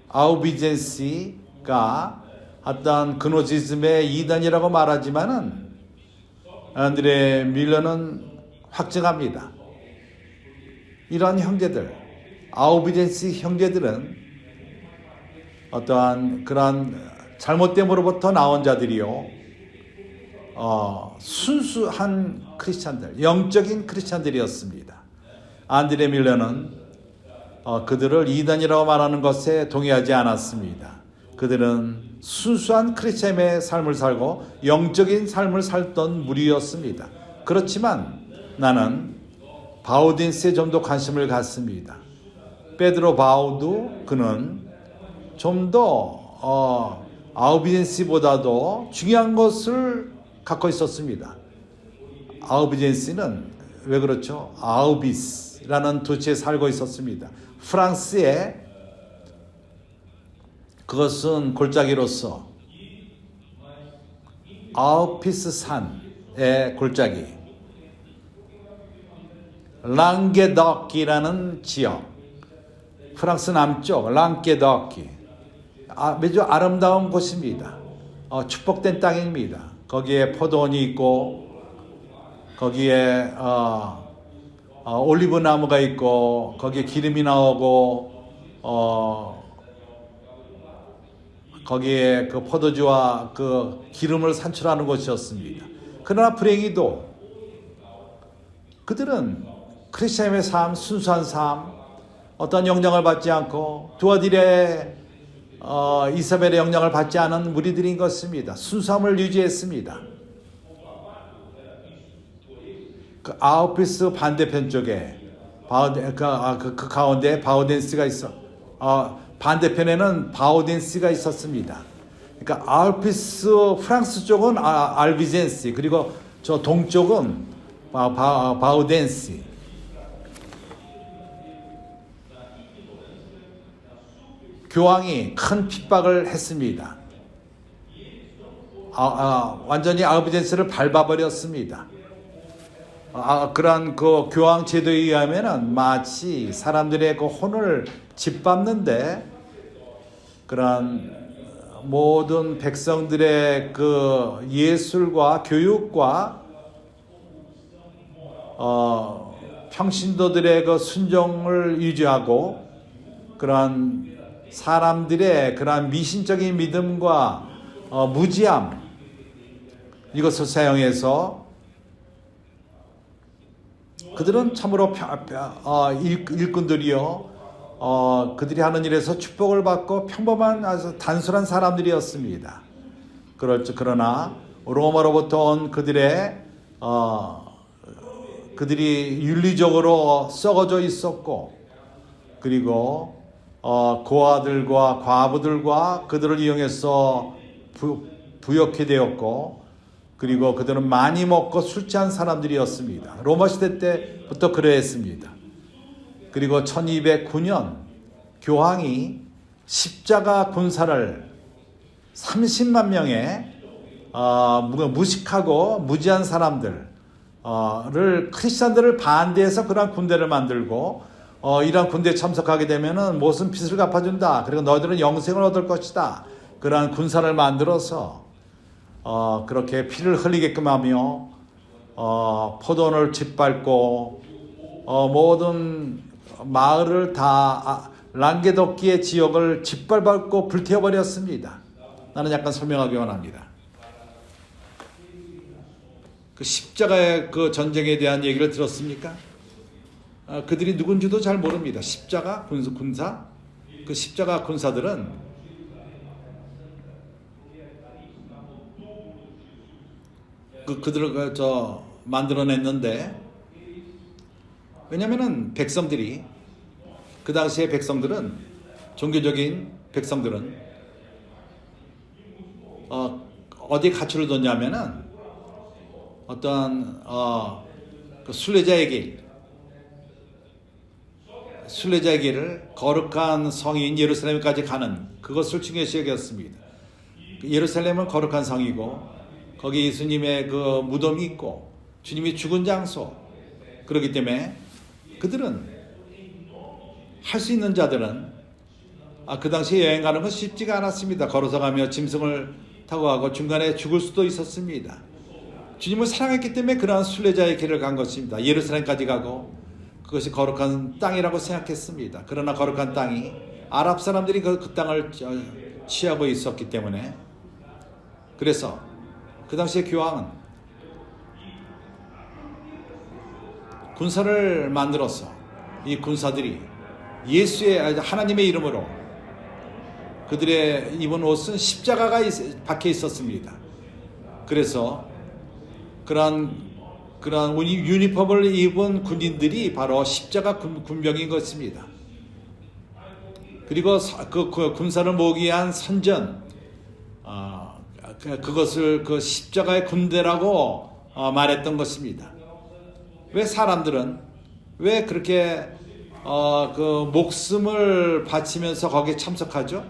아우비젠스가 어떠한 그노시즘의 이단이라고 말하지만은 앤드레 밀러는 확증합니다. 이러한 형제들, 아우비젠스 형제들은 어떠한 그러한 잘못됨으로부터 나온 자들이요, 순수한 크리스찬들, 영적인 크리스찬들이었습니다. 앤드레 밀러는 그들을 이단이라고 말하는 것에 동의하지 않았습니다. 그들은 순수한 크리스찬의 삶을 살고 영적인 삶을 살던 무리였습니다. 그렇지만 나는 바우딘스에 좀 더 관심을 갖습니다. 베드로 바우도 그는 좀 더 아우비젠스보다도 중요한 것을 갖고 있었습니다. 아우비젠스는 왜 그렇죠? 아우비스라는 도시에 살고 있었습니다. 프랑스에 그것은 골짜기로서 아우피스 산의 골짜기, 랑게덕이라는 지역, 프랑스 남쪽 랑게덕이 매주 아름다운 곳입니다. 축복된 땅입니다. 거기에 포도원이 있고 거기에 올리브 나무가 있고 거기에 기름이 나오고 거기에 그 포도주와 그 기름을 산출하는 곳이었습니다. 그러나 불행히도 그들은 크리스찬의 삶, 순수한 삶, 어떤 영향을 받지 않고 두 아들의 이사벨의 영향을 받지 않은 무리들인 것입니다. 순수함을 유지했습니다. 그 아우피스 반대편 쪽에 그 가운데 바우덴스가 있어. 반대편에는 바우덴스가 있었습니다. 그러니까 아우피스 프랑스 쪽은 알비젠스, 그리고 저 동쪽은 바우덴스. 교황이 큰 핍박을 했습니다. 완전히 아우비젠스를 밟아버렸습니다. 그러한 그 교황 제도에 의하면은 마치 사람들의 그 혼을 짓밟는데 그러한 모든 백성들의 그 예술과 교육과 평신도들의 그 순종을 유지하고 그러한 사람들의 그러한 미신적인 믿음과 무지함, 이것을 사용해서 그들은 참으로 일꾼들이요, 그들이 하는 일에서 축복을 받고 평범한 아주 단순한 사람들이었습니다. 그러나 로마로부터 온 그들이 윤리적으로 썩어져 있었고, 그리고 고아들과 과부들과 그들을 이용해서 부역해 되었고, 그리고 그들은 많이 먹고 술 취한 사람들이었습니다. 로마 시대 때부터 그러했습니다. 그리고 1209년 교황이 십자가 군사를 30만 명의 무식하고 무지한 사람들, 를 크리스천들을 반대해서 그러한 군대를 만들고 이러한 군대에 참석하게 되면은 무슨 빚을 갚아준다. 그리고 너희들은 영생을 얻을 것이다. 그러한 군사를 만들어서 그렇게 피를 흘리게끔 하며 포도원을 짓밟고 모든 마을을 다 랑게도키의 지역을 짓밟고 불태워버렸습니다. 나는 약간 설명하기 원합니다. 그 십자가의 그 전쟁에 대한 얘기를 들었습니까? 그들이 누군지도 잘 모릅니다. 십자가 군사, 그 십자가 군사들은 그들을 만들어냈는데, 왜냐면은 백성들이, 그 당시의 백성들은, 종교적인 백성들은 어디에 가출을 뒀냐면은 어떤 그 순례자의 길을 거룩한 성인 예루살렘까지 가는 그것을 중요시 여겼습니다. 예루살렘은 거룩한 성이고 거기 예수님의 그 무덤이 있고 주님이 죽은 장소, 그렇기 때문에 그들은 할 수 있는 자들은 그 당시에 여행 가는 건 쉽지가 않았습니다. 걸어서 가며 짐승을 타고 가고 중간에 죽을 수도 있었습니다. 주님을 사랑했기 때문에 그러한 순례자의 길을 간 것입니다. 예루살렘까지 가고 그것이 거룩한 땅이라고 생각했습니다. 그러나 거룩한 땅이 아랍 사람들이 그 땅을 취하고 있었기 때문에, 그래서 그 당시에 교황은 군사를 만들어서 이 군사들이 하나님의 이름으로 그들의 입은 옷은 십자가가 박혀 있었습니다. 그래서 그러한 유니폼을 입은 군인들이 바로 십자가 군병인 것입니다. 그리고 그 군사를 모으기 위한 선전, 그것을 그 십자가의 군대라고 말했던 것입니다. 왜 사람들은 왜 그렇게 그 목숨을 바치면서 거기에 참석하죠?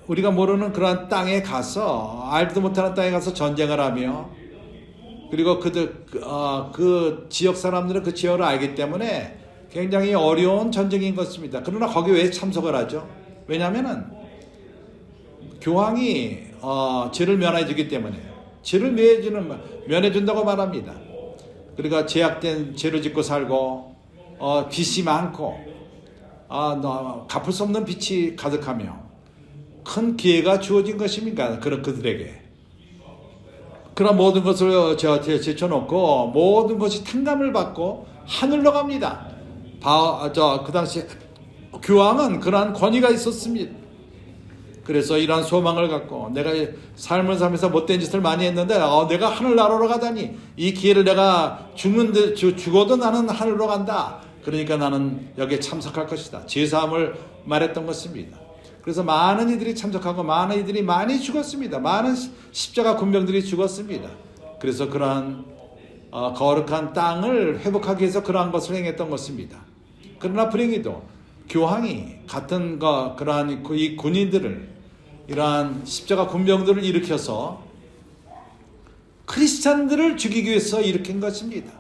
우리가 모르는 그러한 땅에 가서, 알지도 못하는 땅에 가서 전쟁을 하며, 그리고 그 지역 사람들은 그 지역을 알기 때문에 굉장히 어려운 전쟁인 것입니다. 그러나 거기 왜 참석을 하죠? 왜냐하면은 교황이 죄를 면해주기 때문에, 죄를 면해준다고 말합니다. 그러니까 죄악된 죄를 짓고 살고 빚이 많고 갚을 수 없는 빚이 가득하며 큰 기회가 주어진 것입니까? 그런 그들에게. 그런 모든 것을 제쳐놓고 모든 것이 탕감을 받고 하늘로 갑니다. 그 당시 교황은 그러한 권위가 있었습니다. 그래서 이러한 소망을 갖고 내가 삶을 살면서 못된 짓을 많이 했는데 내가 하늘나라로 가다니 이 기회를 내가 죽어도 나는 하늘로 간다. 그러니까 나는 여기에 참석할 것이다. 제사함을 말했던 것입니다. 그래서 많은 이들이 참석하고 많은 이들이 많이 죽었습니다. 많은 십자가 군병들이 죽었습니다. 그래서 그러한 거룩한 땅을 회복하기 위해서 그러한 것을 행했던 것입니다. 그러나 불행히도 교황이 같은 그러한 이 군인들을, 이러한 십자가 군병들을 일으켜서 크리스찬들을 죽이기 위해서 일으킨 것입니다.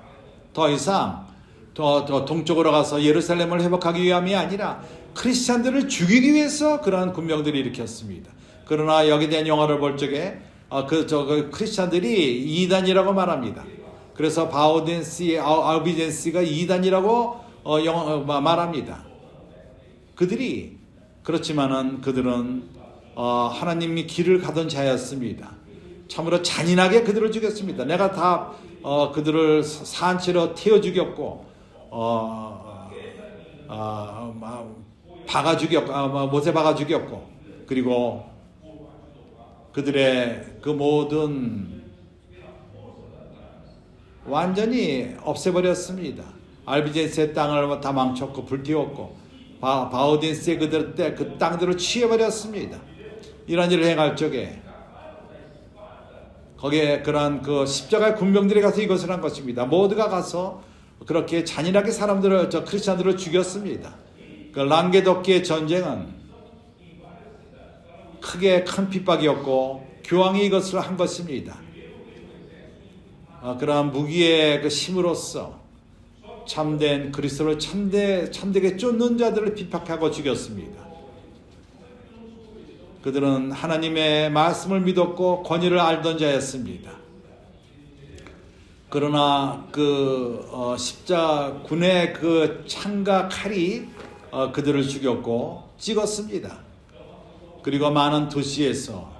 더 이상 더 동쪽으로 가서 예루살렘을 회복하기 위함이 아니라 크리스찬들을 죽이기 위해서 그러한 군병들을 일으켰습니다. 그러나 여기에 대한 영화를 볼 적에 그 크리스찬들이 이단이라고 말합니다. 그래서 알비젠시가 이단이라고 말합니다. 그렇지만은 그들은 하나님이 길을 가던 자였습니다. 참으로 잔인하게 그들을 죽였습니다. 내가 다 그들을 산채로 태워 죽였고 못에 박아 죽였고, 그리고 그들의 그 모든 완전히 없애버렸습니다. 알비젠스의 땅을 다 망쳤고 불태웠고 바오딘스의 그 땅들을 취해버렸습니다. 이런 일을 행할 적에 거기에 그러한 그 십자가의 군병들이 가서 이것을 한 것입니다. 모두가 가서 그렇게 잔인하게 크리스찬들을 죽였습니다. 그 랑게도키의 전쟁은 큰 핍박이었고 교황이 이것을 한 것입니다. 그러한 무기의 그 힘으로써 참된 그리스도를 참되게 쫓는 자들을 비박하고 죽였습니다. 그들은 하나님의 말씀을 믿었고 권위를 알던 자였습니다. 그러나 십자군의 그 창과 칼이 그들을 죽였고 찍었습니다. 그리고 많은 도시에서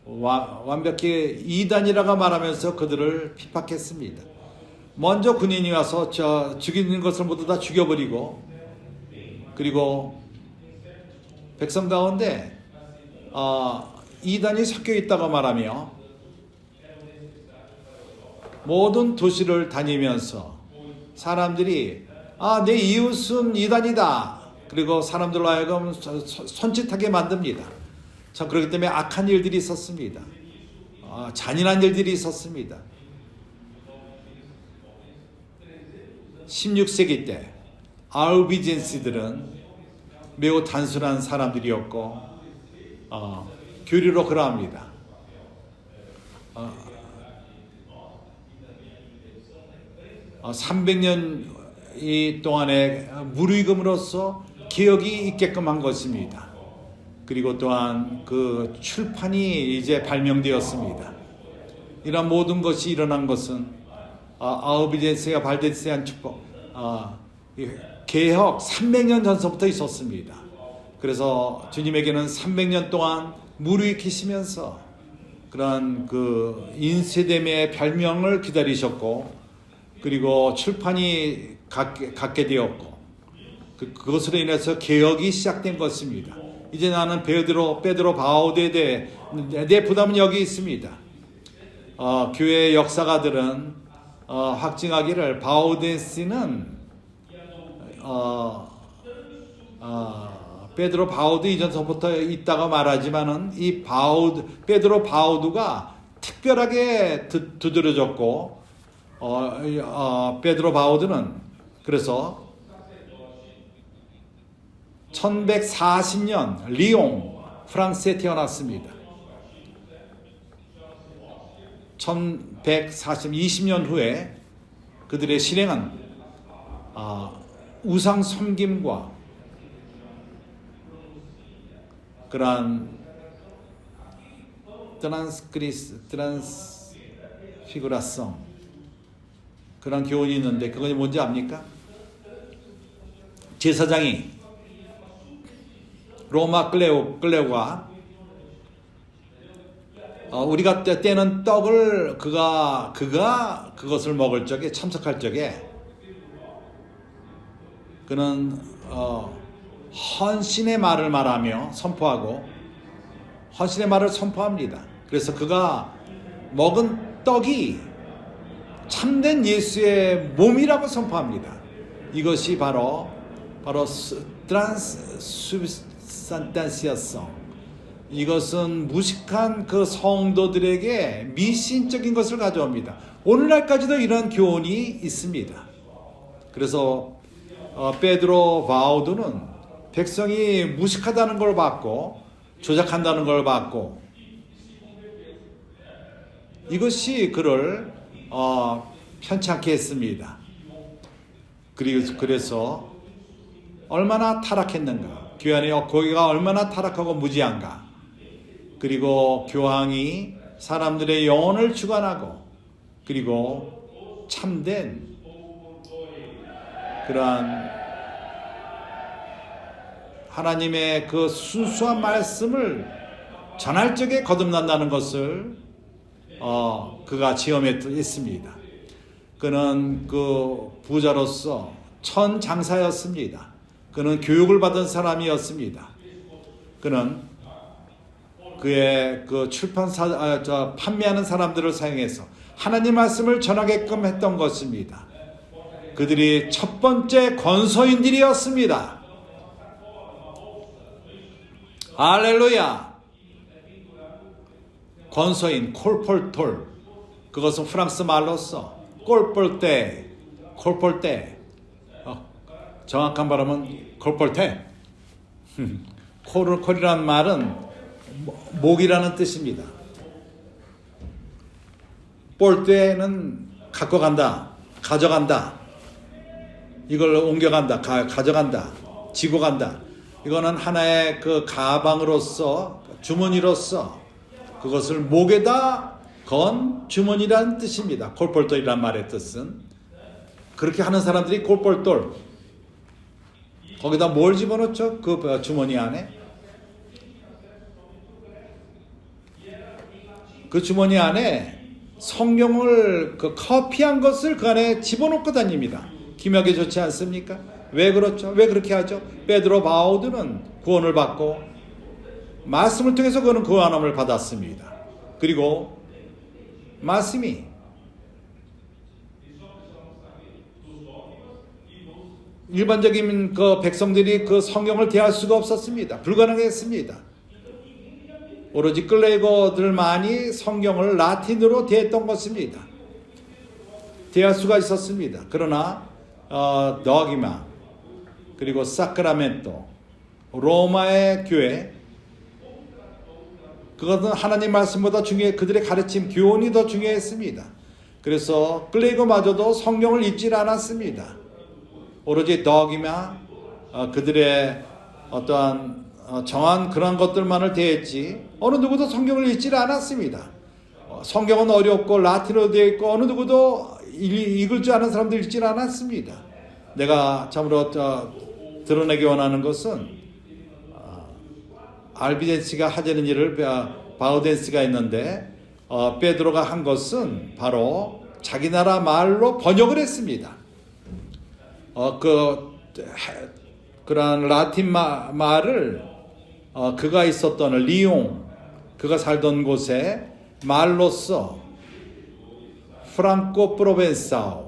완벽히 이단이라고 말하면서 그들을 비박했습니다. 먼저 군인이 와서 죽이는 것을 모두 다 죽여버리고, 그리고 백성 가운데 이단이 섞여 있다고 말하며 모든 도시를 다니면서 사람들이 내 이웃은 이단이다, 그리고 사람들로 하여금 손짓하게 만듭니다. 참 그렇기 때문에 악한 일들이 있었습니다. 잔인한 일들이 있었습니다. 16세기 때 아우비젠시들은 매우 단순한 사람들이었고 교리로 그러합니다. 300년 동안의 무리금으로써 개혁이 있게끔 한 것입니다. 그리고 또한 그 출판이 이제 발명되었습니다. 이런 모든 것이 일어난 것은 아우비젠시가 발대한 축복, 개혁 300년 전서부터 있었습니다. 그래서 주님에게는 300년 동안 무르익히시면서 그런 그 인쇄됨의 발명을 기다리셨고, 그리고 출판이 갖게 되었고, 그것으로 인해서 개혁이 시작된 것입니다. 이제 나는 베드로 바오드에 대해 내 부담은 여기 있습니다. 교회 역사가들은 확증하기를 바오드스는 베드로 바오드 이전서부터 있다가 말하지만은 이 베드로 바오드가 특별하게 두드려졌고, 베드로 바오드는 그래서 1140년 리옹 프랑스에 태어났습니다. 20년 후에 그들의 실행은 우상 섬김과 그러한 트란스피그라성 그런 교훈이 있는데, 그건 뭔지 압니까? 제사장이 로마 클레오가 우리가 떼는 떡을 그것을 먹을 적에, 참석할 적에 그는 헌신의 말을 말하며 선포하고 헌신의 말을 선포합니다. 그래서 그가 먹은 떡이 참된 예수의 몸이라고 선포합니다. 이것이 바로 트란스ubstantia성, 이것은 무식한 그 성도들에게 미신적인 것을 가져옵니다. 오늘날까지도 이런 교훈이 있습니다. 그래서 베드로 바오드는 백성이 무식하다는 걸 봤고 조작한다는 걸 봤고, 이것이 그를 편찮게 했습니다. 그래서 얼마나 타락했는가, 교회 안에 거기가 얼마나 타락하고 무지한가, 그리고 교황이 사람들의 영혼을 주관하고, 그리고 참된 그러한 하나님의 그 순수한 말씀을 전할 적에 거듭난다는 것을 그가 체험했습니다. 그는 그 부자로서 천장사였습니다. 그는 교육을 받은 사람이었습니다. 그는 그의 그 판매하는 사람들을 사용해서 하나님 말씀을 전하게끔 했던 것입니다. 그들이 첫 번째 권서인들이었습니다. 할렐루야! 권서인, 콜폴톨, 그것은 프랑스 말로서 꼴볼때, 정확한 발음은 콜폴테. 콜이라는 말은 목이라는 뜻입니다. 볼때는 갖고 간다, 가져간다, 이걸 옮겨간다, 가져간다, 지고 간다. 이거는 하나의 그 가방으로서, 주머니로서 그것을 목에다 건 주머니라는 뜻입니다. 콜볼돌이란 말의 뜻은. 그렇게 하는 사람들이 콜볼돌. 거기다 뭘 집어넣죠? 그 주머니 안에? 그 주머니 안에 성경을 커피한 것을 그 안에 집어넣고 다닙니다. 기묘하게 좋지 않습니까? 왜 그렇죠? 왜 그렇게 하죠? 베드로 바오드는 구원을 받고 말씀을 통해서 그는 구원함을 받았습니다. 그리고 말씀이 일반적인 그 백성들이 그 성경을 대할 수가 없었습니다. 불가능했습니다. 오로지 글레이거들만이 성경을 라틴으로 대했던 것입니다. 대할 수가 있었습니다. 그러나 너기마 그리고 사크라멘토 로마의 교회 그것은 하나님 말씀보다 그들의 가르침 교훈이 더 중요했습니다. 그래서 글레이거마저도 성경을 읽지 않았습니다. 오로지 너기마 그들의 어떠한 정한 그런 것들만을 대했지 어느 누구도 성경을 읽지 않았습니다. 성경은 어렵고 라틴어로 되어 있고 어느 누구도 읽을 줄 아는 사람들 읽지 않았습니다. 내가 참으로 드러내기 원하는 것은 알비덴스가 하자는 일을 바우덴스가 했는데 베드로가 한 것은 바로 자기 나라 말로 번역을 했습니다. 그러한 라틴 말을 그가 있었던 리옹 그가 살던 곳에 말로써 프랑코 프로벤사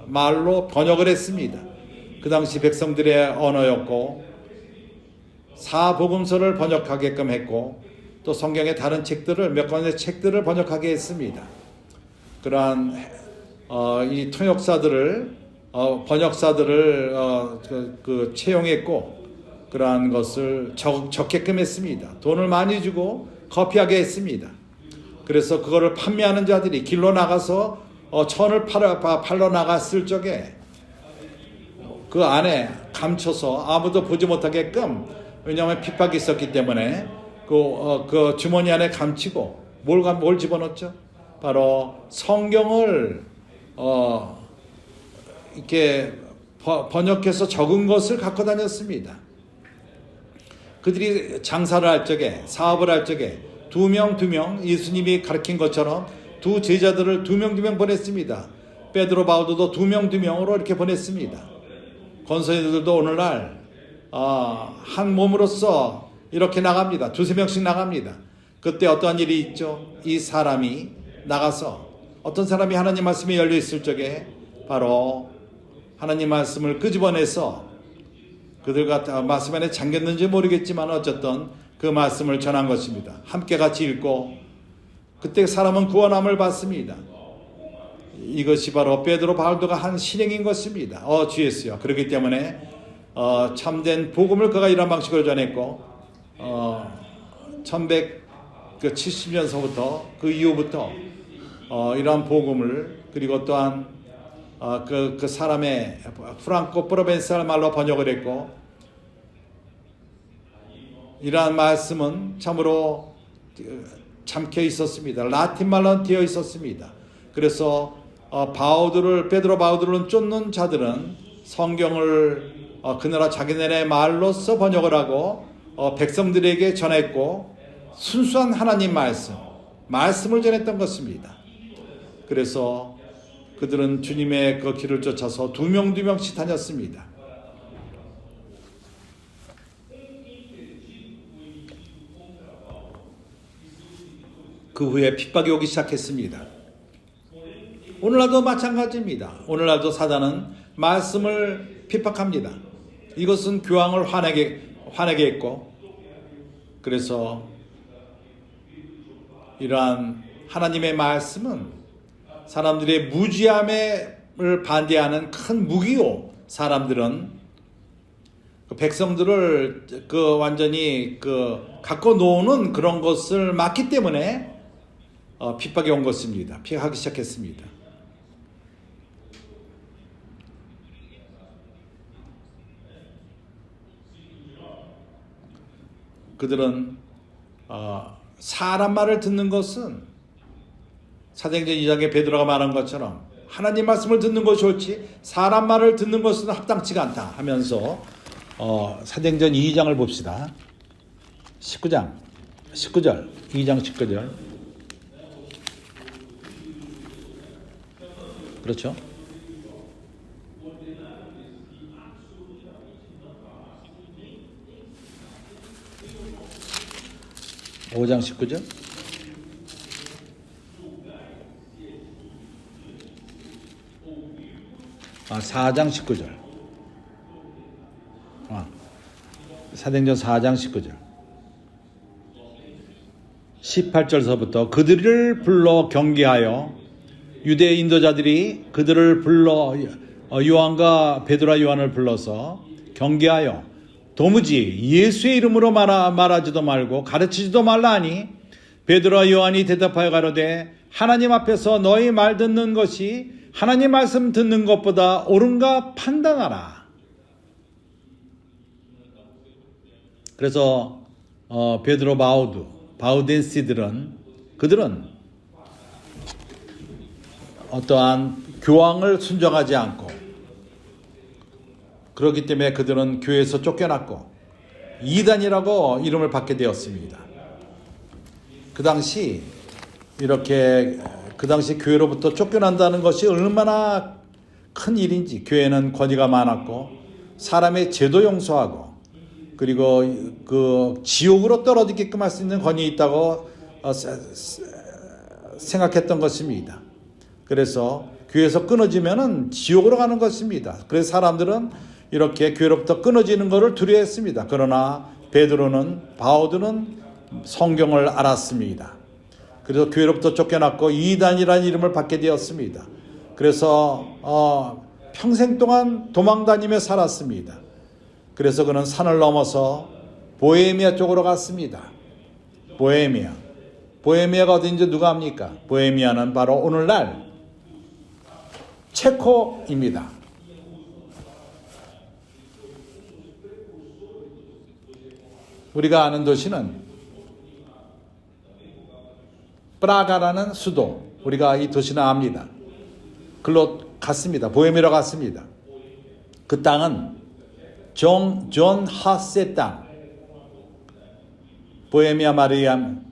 말로 번역을 했습니다. 그 당시 백성들의 언어였고 사복음서를 번역하게끔 했고 또 성경의 다른 책들을 몇 권의 책들을 번역하게 했습니다. 그러한 이 통역사들을 번역사들을 채용했고 그러한 것을 적게끔 했습니다. 돈을 많이 주고 커피하게 했습니다. 그래서 그거를 판매하는 자들이 길로 나가서 천을 팔러 나갔을 적에 그 안에 감춰서 아무도 보지 못하게끔 왜냐하면 핍박이 있었기 때문에 그 주머니 안에 감추고 뭘 집어넣었죠? 바로 성경을 이렇게 번역해서 적은 것을 갖고 다녔습니다. 그들이 장사를 할 적에 사업을 할 적에 두 명 예수님이 가르친 것처럼 두 제자들을 두 명 보냈습니다. 베드로 바오도도 두 명으로 이렇게 보냈습니다. 권선이들도 오늘날 한 몸으로서 이렇게 나갑니다. 두세 명씩 나갑니다. 그때 어떠한 일이 있죠? 이 사람이 나가서 어떤 사람이 하나님 말씀에 열려 있을 적에 바로 하나님 말씀을 끄집어내서 그들과 말씀 안에 잠겼는지 모르겠지만 어쨌든 그 말씀을 전한 것입니다. 함께 같이 읽고 그때 사람은 구원함을 받습니다. 이것이 바로 베드로 바울도가 한 실행인 것입니다. 주 예수여. 그렇기 때문에 참된 복음을 그가 이런 방식으로 전했고 1170년서부터 그 이후부터 이러한 복음을 그리고 또한 그 사람의 프랑코 프로벤살 말로 번역을 했고 이러한 말씀은 참으로 잠겨 있었습니다. 라틴 말로 되어 있었습니다. 그래서 베드로 바오드를 쫓는 자들은 성경을 그 나라 자기네의 말로서 번역을 하고 백성들에게 전했고 순수한 하나님 말씀을 전했던 것입니다. 그래서 그들은 주님의 그 길을 쫓아서 두 명씩 다녔습니다. 그 후에 핍박이 오기 시작했습니다. 오늘날도 마찬가지입니다. 오늘날도 사단은 말씀을 핍박합니다. 이것은 교황을 화내게 했고 그래서 이러한 하나님의 말씀은 사람들의 무지함을 반대하는 큰 무기요. 사람들은 백성들을 완전히 갖고 노는 그런 것을 막기 때문에 핍박이 온 것입니다. 핍박하기 시작했습니다. 그들은 사람 말을 듣는 것은 사도행전 2장에 베드로가 말한 것처럼 하나님 말씀을 듣는 것이 옳지 사람 말을 듣는 것은 합당치가 않다 하면서 사도행전 2장을 봅시다. 19절 2장 19절 그렇죠? 5장 19절 4장 19절 사도행전 4장 19절 18절서부터 그들을 불러 경계하여 유대 인도자들이 그들을 불러 요한과 베드로와 요한을 불러서 경계하여 도무지 예수의 이름으로 말하지도 말고 가르치지도 말라 하니 베드로와 요한이 대답하여 가로되 하나님 앞에서 너희 말 듣는 것이 하나님 말씀 듣는 것보다 옳은가 판단하라. 그래서 베드로 바우덴시들은 그들은 어떠한 교황을 순종하지 않고 그렇기 때문에 그들은 교회에서 쫓겨났고 이단이라고 이름을 받게 되었습니다. 그 당시 교회로부터 쫓겨난다는 것이 얼마나 큰 일인지 교회는 권위가 많았고 사람의 죄도 용서하고 그리고 그 지옥으로 떨어지게끔 할 수 있는 권위 있다고 생각했던 것입니다. 그래서 교회에서 끊어지면은 지옥으로 가는 것입니다. 그래서 사람들은 이렇게 교회로부터 끊어지는 것을 두려워했습니다. 그러나 바오드는 성경을 알았습니다. 그래서 교회로부터 쫓겨났고 이단이라는 이름을 받게 되었습니다. 그래서 평생 동안 도망다니며 살았습니다. 그래서 그는 산을 넘어서 보헤미아 쪽으로 갔습니다. 보헤미아가 어딘지 누가 압니까? 보헤미아는 바로 오늘날 체코입니다. 우리가 아는 도시는 프라하라는 수도, 우리가 이 도시는 압니다. 글로 갔습니다. 보헤미아로 갔습니다. 그 땅은 존 하세 땅, 보헤미아 마리암,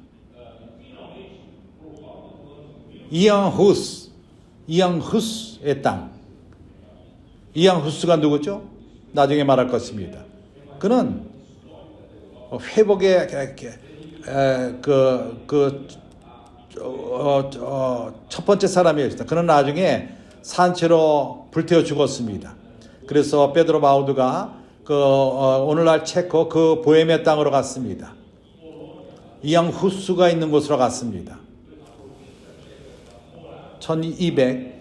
이앙후스의 땅. 이앙후스가 누구죠? 나중에 말할 것입니다. 그는 회복의 첫 번째 사람이었습니다. 그는 나중에 산채로 불태워 죽었습니다. 그래서 베드로 바우드가 오늘날 체코 그 보헤미아 땅으로 갔습니다. 이앙후스가 있는 곳으로 갔습니다. 1200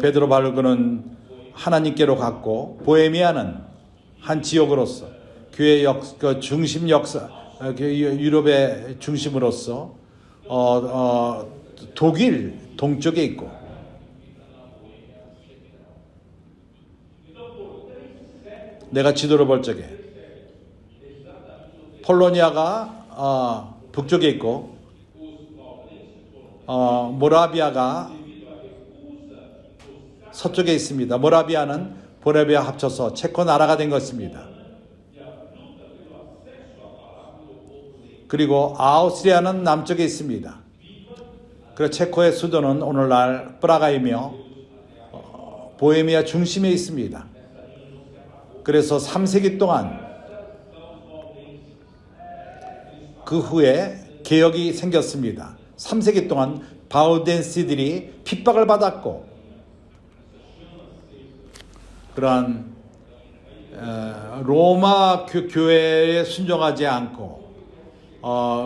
베드로 바우드는 하나님께로 갔고 보헤미아는 한 지역으로서 교회 중심 역사 유럽의 중심으로서 독일 동쪽에 있고 내가 지도를 볼 적에 폴로니아가 북쪽에 있고 모라비아가 서쪽에 있습니다. 모라비아는 보헤미아 합쳐서 체코 나라가 된 것입니다. 그리고 아우스트리아는 남쪽에 있습니다. 그리고 체코의 수도는 오늘날 프라하이며 보헤미아 중심에 있습니다. 그래서 3세기 동안 그 후에 개혁이 생겼습니다. 3세기 동안 바우덴시들이 핍박을 받았고 그러한 로마 교회에 순종하지 않고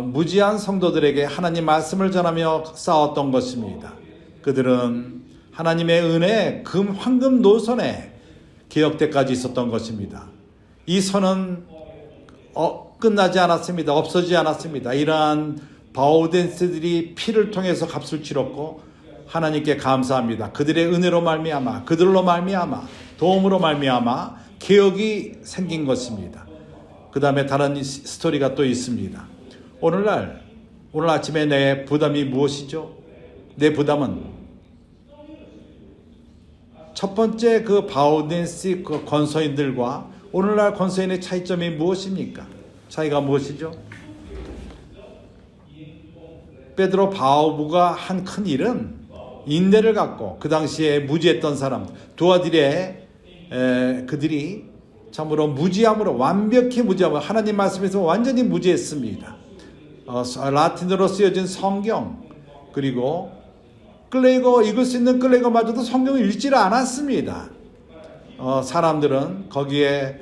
무지한 성도들에게 하나님 말씀을 전하며 싸웠던 것입니다. 그들은 하나님의 은혜 금 황금 노선에 개혁 때까지 있었던 것입니다. 이 선은 끝나지 않았습니다. 없어지지 않았습니다. 이러한 바오덴스들이 피를 통해서 값을 치렀고 하나님께 감사합니다. 그들의 은혜로 말미암아, 그들로 말미암아, 도움으로 말미암아 개혁이 생긴 것입니다. 그 다음에 다른 스토리가 또 있습니다. 오늘 아침에 내 부담이 무엇이죠? 내 부담은 첫 번째 그 바오덴스 그 권서인들과 오늘날 권서인의 차이점이 무엇입니까? 차이가 무엇이죠? 베드로 바오부가 한 큰 일은 인내를 갖고 그 당시에 무지했던 사람 두 아들의 그들이 참으로 무지함으로 완벽히 무지함으로 하나님 말씀에서 완전히 무지했습니다. 라틴어로 쓰여진 성경 그리고 끌레이거 읽을 수 있는 끌레이거마저도 성경을 읽지를 않았습니다. 사람들은 거기에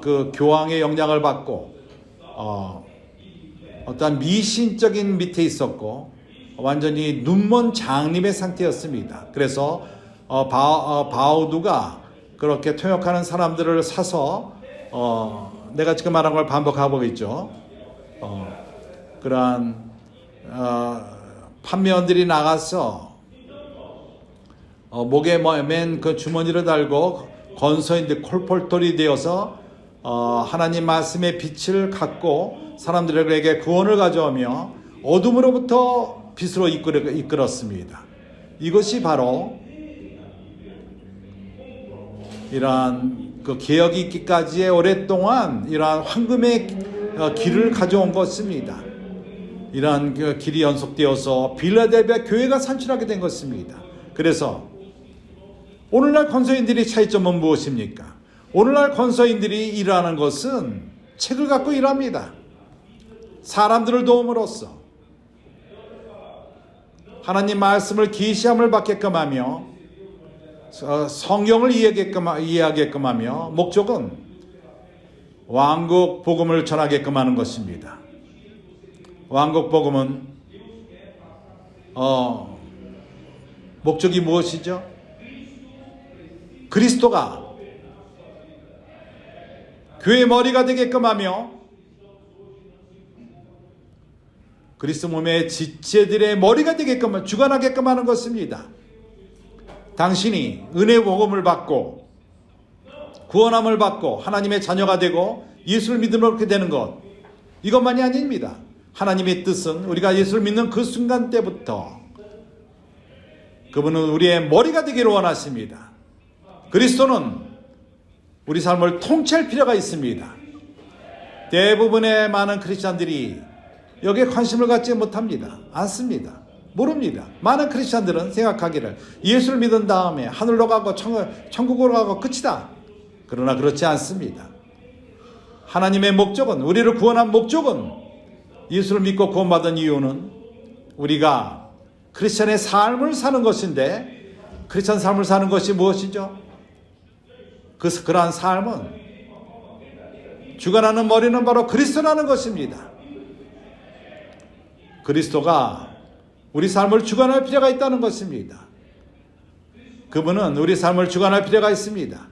그 교황의 영향을 받고 어떤 미신적인 밑에 있었고 완전히 눈먼 장님의 상태였습니다. 그래서 바오두가 그렇게 통역하는 사람들을 사서 내가 지금 말한 걸 반복하고 있죠. 그러한 판매원들이 나가서 목에 맨 그 주머니를 달고 권서인들 콜폴톨이 되어서 하나님 말씀의 빛을 갖고 사람들에게 구원을 가져오며 어둠으로부터 빛으로 이끌었습니다. 이것이 바로 이러한 그 개혁이 있기까지의 오랫동안 이러한 황금의 길을 가져온 것입니다. 이러한 그 길이 연속되어서 빌라델비아 교회가 산출하게 된 것입니다. 그래서 오늘날 권서인들의 차이점은 무엇입니까? 오늘날 권서인들이 일하는 것은 책을 갖고 일합니다. 사람들을 도움으로써 하나님 말씀을 계시함을 받게끔 하며 성경을 이해하게끔 하며 목적은 왕국 복음을 전하게끔 하는 것입니다. 왕국 복음은 목적이 무엇이죠? 그리스도가 교회의 머리가 되게끔 하며 그리스도 몸의 지체들의 머리가 되게끔 주관하게끔 하는 것입니다. 당신이 은혜 복음을 받고 구원함을 받고 하나님의 자녀가 되고 예수를 믿음으로 그렇게 되는 것 이것만이 아닙니다. 하나님의 뜻은 우리가 예수를 믿는 그 순간 때부터 그분은 우리의 머리가 되기를 원하십니다. 그리스도는 우리 삶을 통치할 필요가 있습니다. 대부분의 많은 크리스찬들이 여기에 관심을 갖지 못합니다. 않습니다. 모릅니다. 많은 크리스찬들은 생각하기를 예수를 믿은 다음에 하늘로 가고 천국으로 가고 끝이다. 그러나 그렇지 않습니다. 하나님의 목적은 우리를 구원한 목적은 예수를 믿고 구원받은 이유는 우리가 크리스찬의 삶을 사는 것인데 크리스찬 삶을 사는 것이 무엇이죠? 그러한 삶은 주관하는 머리는 바로 그리스도라는 것입니다. 그리스도가 우리 삶을 주관할 필요가 있다는 것입니다. 그분은 우리 삶을 주관할 필요가 있습니다.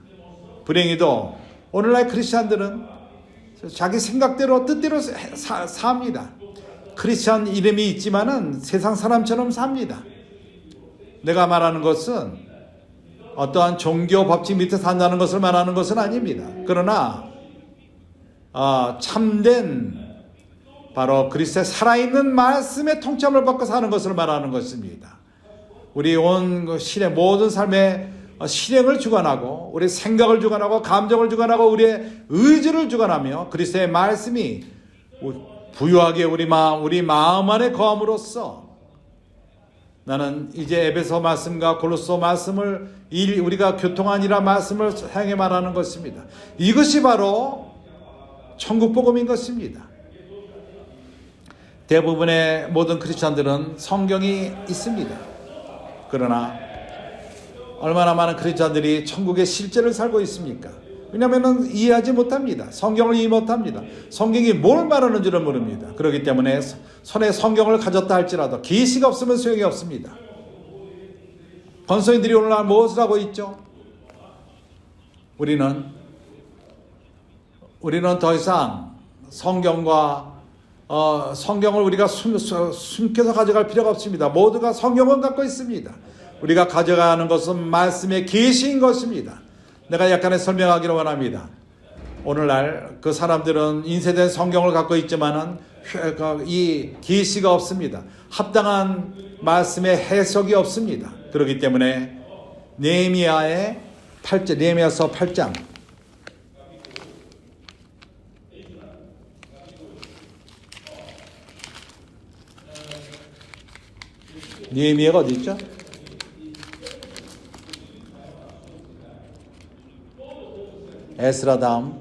불행히도 오늘날 크리스찬들은 자기 생각대로 뜻대로 삽니다. 크리스찬 이름이 있지만은 세상 사람처럼 삽니다. 내가 말하는 것은 어떠한 종교 법칙 밑에 산다는 것을 말하는 것은 아닙니다. 그러나 참된 바로 그리스도의 살아있는 말씀의 통참을 받고 사는 것을 말하는 것입니다. 우리 온 실행 모든 삶의 실행을 주관하고 우리 생각을 주관하고 감정을 주관하고 우리의 의지를 주관하며 그리스도의 말씀이 부유하게 우리 마음 안에 거함으로써 나는 이제 에베소 말씀과 골로새 말씀을 우리가 교통하니라 말씀을 사용해 말하는 것입니다. 이것이 바로 천국 복음인 것입니다. 대부분의 모든 크리스찬들은 성경이 있습니다. 그러나 얼마나 많은 크리스찬들이 천국의 실제를 살고 있습니까? 왜냐하면 이해하지 못합니다. 성경을 이해 못합니다. 성경이 뭘 말하는지를 모릅니다. 그렇기 때문에 손에 성경을 가졌다 할지라도 계시가 없으면 소용이 없습니다. 권서인들이 오늘날 무엇을 하고 있죠? 우리는 더 이상 성경과 성경을 우리가 숨겨서 가져갈 필요가 없습니다. 모두가 성경을 갖고 있습니다. 우리가 가져가는 것은 말씀의 계시인 것입니다. 내가 약간의 설명하기를 원합니다. 오늘날 그 사람들은 인쇄된 성경을 갖고 있지만은 이 계시가 없습니다. 합당한 말씀의 해석이 없습니다. 그렇기 때문에 느헤미야서 8장 느헤미야가 어디 있죠? 에스라 다음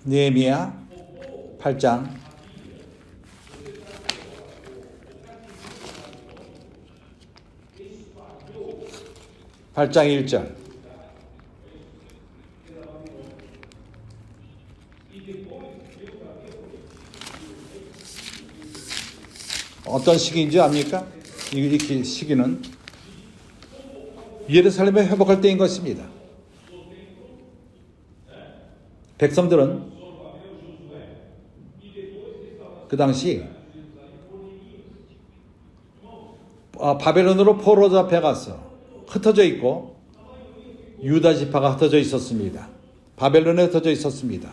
느헤미야 8장 1절 어떤 시기인지 압니까? 이 시기는 예루살렘을 회복할 때인 것입니다. 백성들은 그 당시 바벨론으로 포로 잡혀가서 흩어져 있고 유다 지파가 흩어져 있었습니다. 바벨론에 흩어져 있었습니다.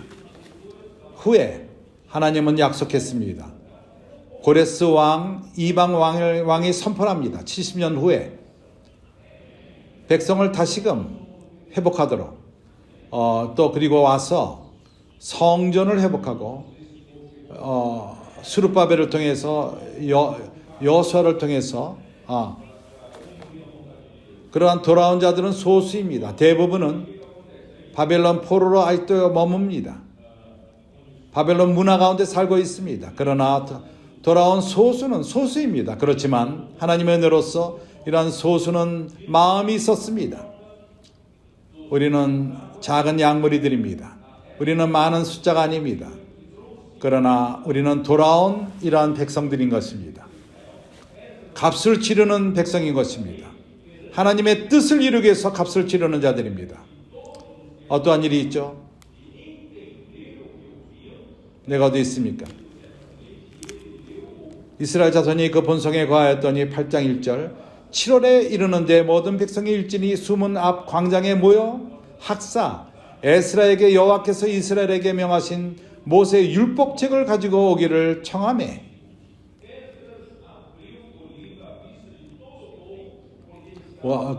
후에 하나님은 약속했습니다. 고레스 왕, 이방 왕이 선포합니다. 70년 후에 백성을 다시금 회복하도록 또 그리고 와서 성전을 회복하고 스룹바벨을 통해서 여호수아를 통해서 그러한 돌아온 자들은 소수입니다. 대부분은 바벨론 포로로 아직도 머뭅니다. 바벨론 문화 가운데 살고 있습니다. 그러나 돌아온 소수는 소수입니다. 그렇지만 하나님의 은혜로서 이러한 소수는 마음이 있었습니다. 우리는 작은 양무리들입니다. 우리는 많은 숫자가 아닙니다. 그러나 우리는 돌아온 이러한 백성들인 것입니다. 값을 치르는 백성인 것입니다. 하나님의 뜻을 이루기 위해서 값을 치르는 자들입니다. 어떠한 일이 있죠? 내가 어디 있습니까? 이스라엘 자손이 그 본성에 거하였더니 8장 1절 7월에 이르는데 모든 백성이 일진이 수문 앞 광장에 모여 학사 에스라에게 여호와께서 이스라엘에게 명하신 모세의 율법책을 가지고 오기를 청하매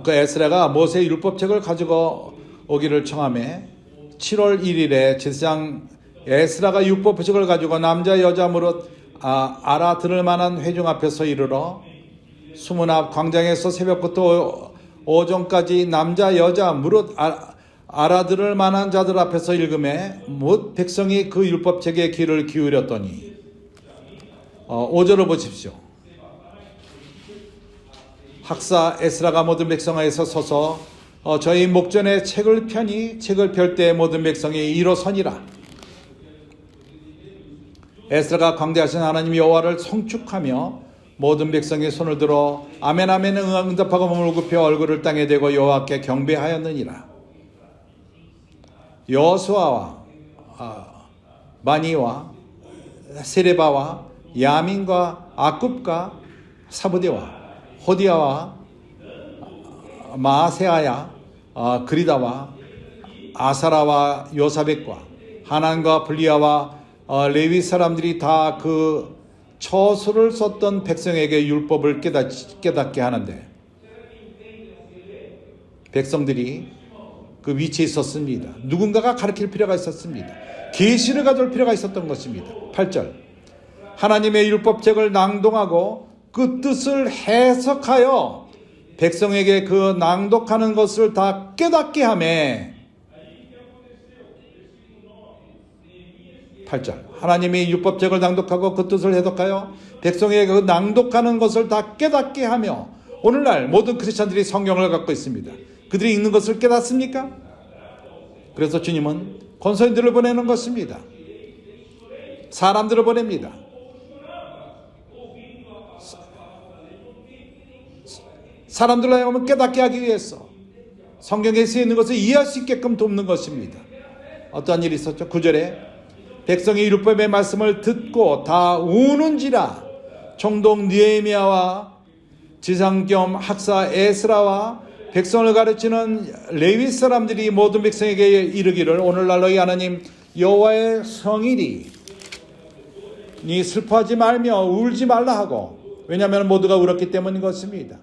그 에스라가 모세의 율법책을 가지고 오기를 청하매 7월 1일에 제사장 에스라가 율법책을 가지고 남자 여자 무릇 알아들을 만한 회중 앞에서 이르러 수문 앞 광장에서 새벽부터 오전까지 남자 여자 무릇 알아들을 만한 자들 앞에서 읽음에 못 백성이 그 율법책에 귀를 기울였더니 5절을 보십시오. 학사 에스라가 모든 백성에서 서서 저희 목전에 책을 펴니 책을 펼 때 모든 백성이 일어서니라. 에스라가 광대하신 하나님 여호와를 성축하며 모든 백성이 손을 들어 아멘 아멘 응답하고 몸을 굽혀 얼굴을 땅에 대고 여호와께 경배하였느니라. 여호수아와 바니와 세레바와 야민과 아굽과 사부대와 호디아와 마세아야 그리다와 아사라와 요사백과 하난과 블리아와 레위 사람들이 다 그 처소를 썼던 백성에게 율법을 깨닫게 하는데 백성들이 그 위치에 있었습니다. 누군가가 가르칠 필요가 있었습니다. 계시를 가져올 필요가 있었던 것입니다. 8절 하나님의 율법책을 낭독하고 그 뜻을 해석하여 백성에게 그 낭독하는 것을 다 깨닫게 하며 8절 하나님이 율법책을 낭독하고 그 뜻을 해석하여 백성에게 그 낭독하는 것을 다 깨닫게 하며 오늘날 모든 크리스찬들이 성경을 갖고 있습니다. 그들이 읽는 것을 깨닫습니까? 그래서 주님은 권선들을 보내는 것입니다. 사람들을 보냅니다. 사람들로 하여금 깨닫게 하기 위해서 성경에 쓰여 있는 것을 이해할 수 있게끔 돕는 것입니다. 어떠한 일이 있었죠? 9절에 백성이 율법의 말씀을 듣고 다 우는지라 총독 느헤미야와 지상 겸 학사 에스라와 백성을 가르치는 레위 사람들이 모든 백성에게 이르기를 오늘날 너희 하나님 여호와의 성일이 니 슬퍼하지 말며 울지 말라 하고, 왜냐하면 모두가 울었기 때문인 것입니다.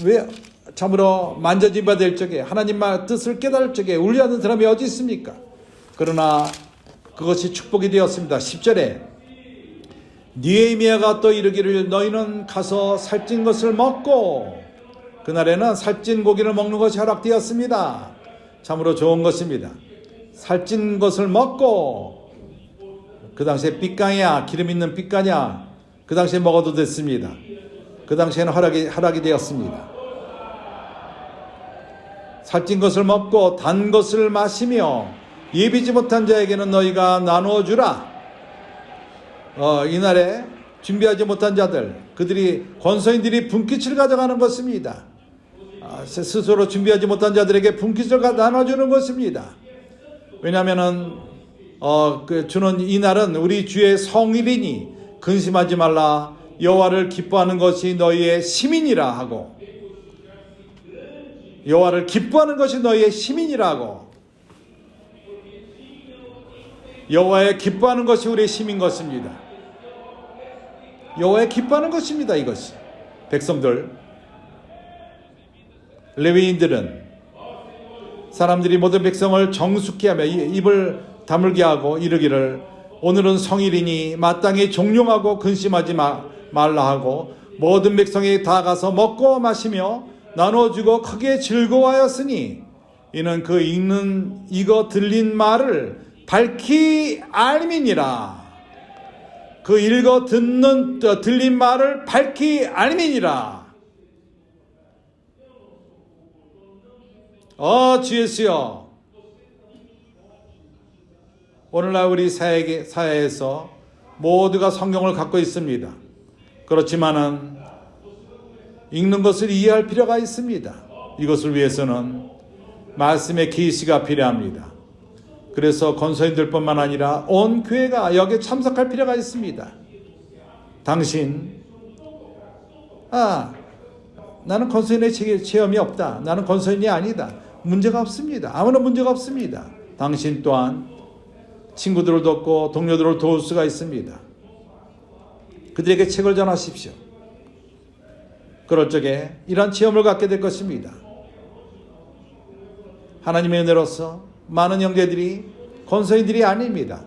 왜 참으로 만져진 바 될 적에 하나님의 뜻을 깨달을 적에 울지 않는 사람이 어디 있습니까? 그러나 그것이 축복이 되었습니다. 10절에 느헤미야가 또 이르기를 너희는 가서 살찐 것을 먹고, 그날에는 살찐 고기를 먹는 것이 허락되었습니다. 참으로 좋은 것입니다. 살찐 것을 먹고, 그 당시에 삐까냐, 기름 있는 삐까냐, 그 당시에 먹어도 됐습니다. 그 당시에는 허락이 되었습니다. 살찐 것을 먹고 단 것을 마시며 예비지 못한 자에게는 너희가 나누어 주라. 이날에 준비하지 못한 자들, 그들이 권서인들이 분깃을 가져가는 것입니다. 스스로 준비하지 못한 자들에게 분깃을 나눠주는 것입니다. 왜냐하면은 주는 이 날은 우리 주의 성일이니 근심하지 말라. 여호와를 기뻐하는 것이 너희의 시민이라 하고, 여호와를 기뻐하는 것이 너희의 시민이라 하고, 여호와의 기뻐하는 것이 우리의 시민 것입니다. 여호와의 기뻐하는 것입니다. 이것이 백성들, 레위인들은 사람들이 모든 백성을 정숙히 하며 입을 다물게 하고 이르기를 오늘은 성일이니 마땅히 종용하고 근심하지 말라 하고, 모든 백성이 다 가서 먹고 마시며 나눠주고 크게 즐거워하였으니 이는 그 이거 들린 말을 밝히 알미니라. 그 들린 말을 밝히 알미니라. 주 예수여, 오늘날 우리 사회에서 모두가 성경을 갖고 있습니다. 그렇지만은 읽는 것을 이해할 필요가 있습니다. 이것을 위해서는 말씀의 계시가 필요합니다. 그래서 권서인들뿐만 아니라 온 교회가 여기에 참석할 필요가 있습니다. 당신, 나는 권서인의 체험이 없다, 나는 권서인이 아니다, 문제가 없습니다. 아무런 문제가 없습니다. 당신 또한 친구들을 돕고 동료들을 도울 수가 있습니다. 그들에게 책을 전하십시오. 그럴 적에 이러한 체험을 갖게 될 것입니다. 하나님의 은혜로서 많은 형제들이 권서인들이 아닙니다.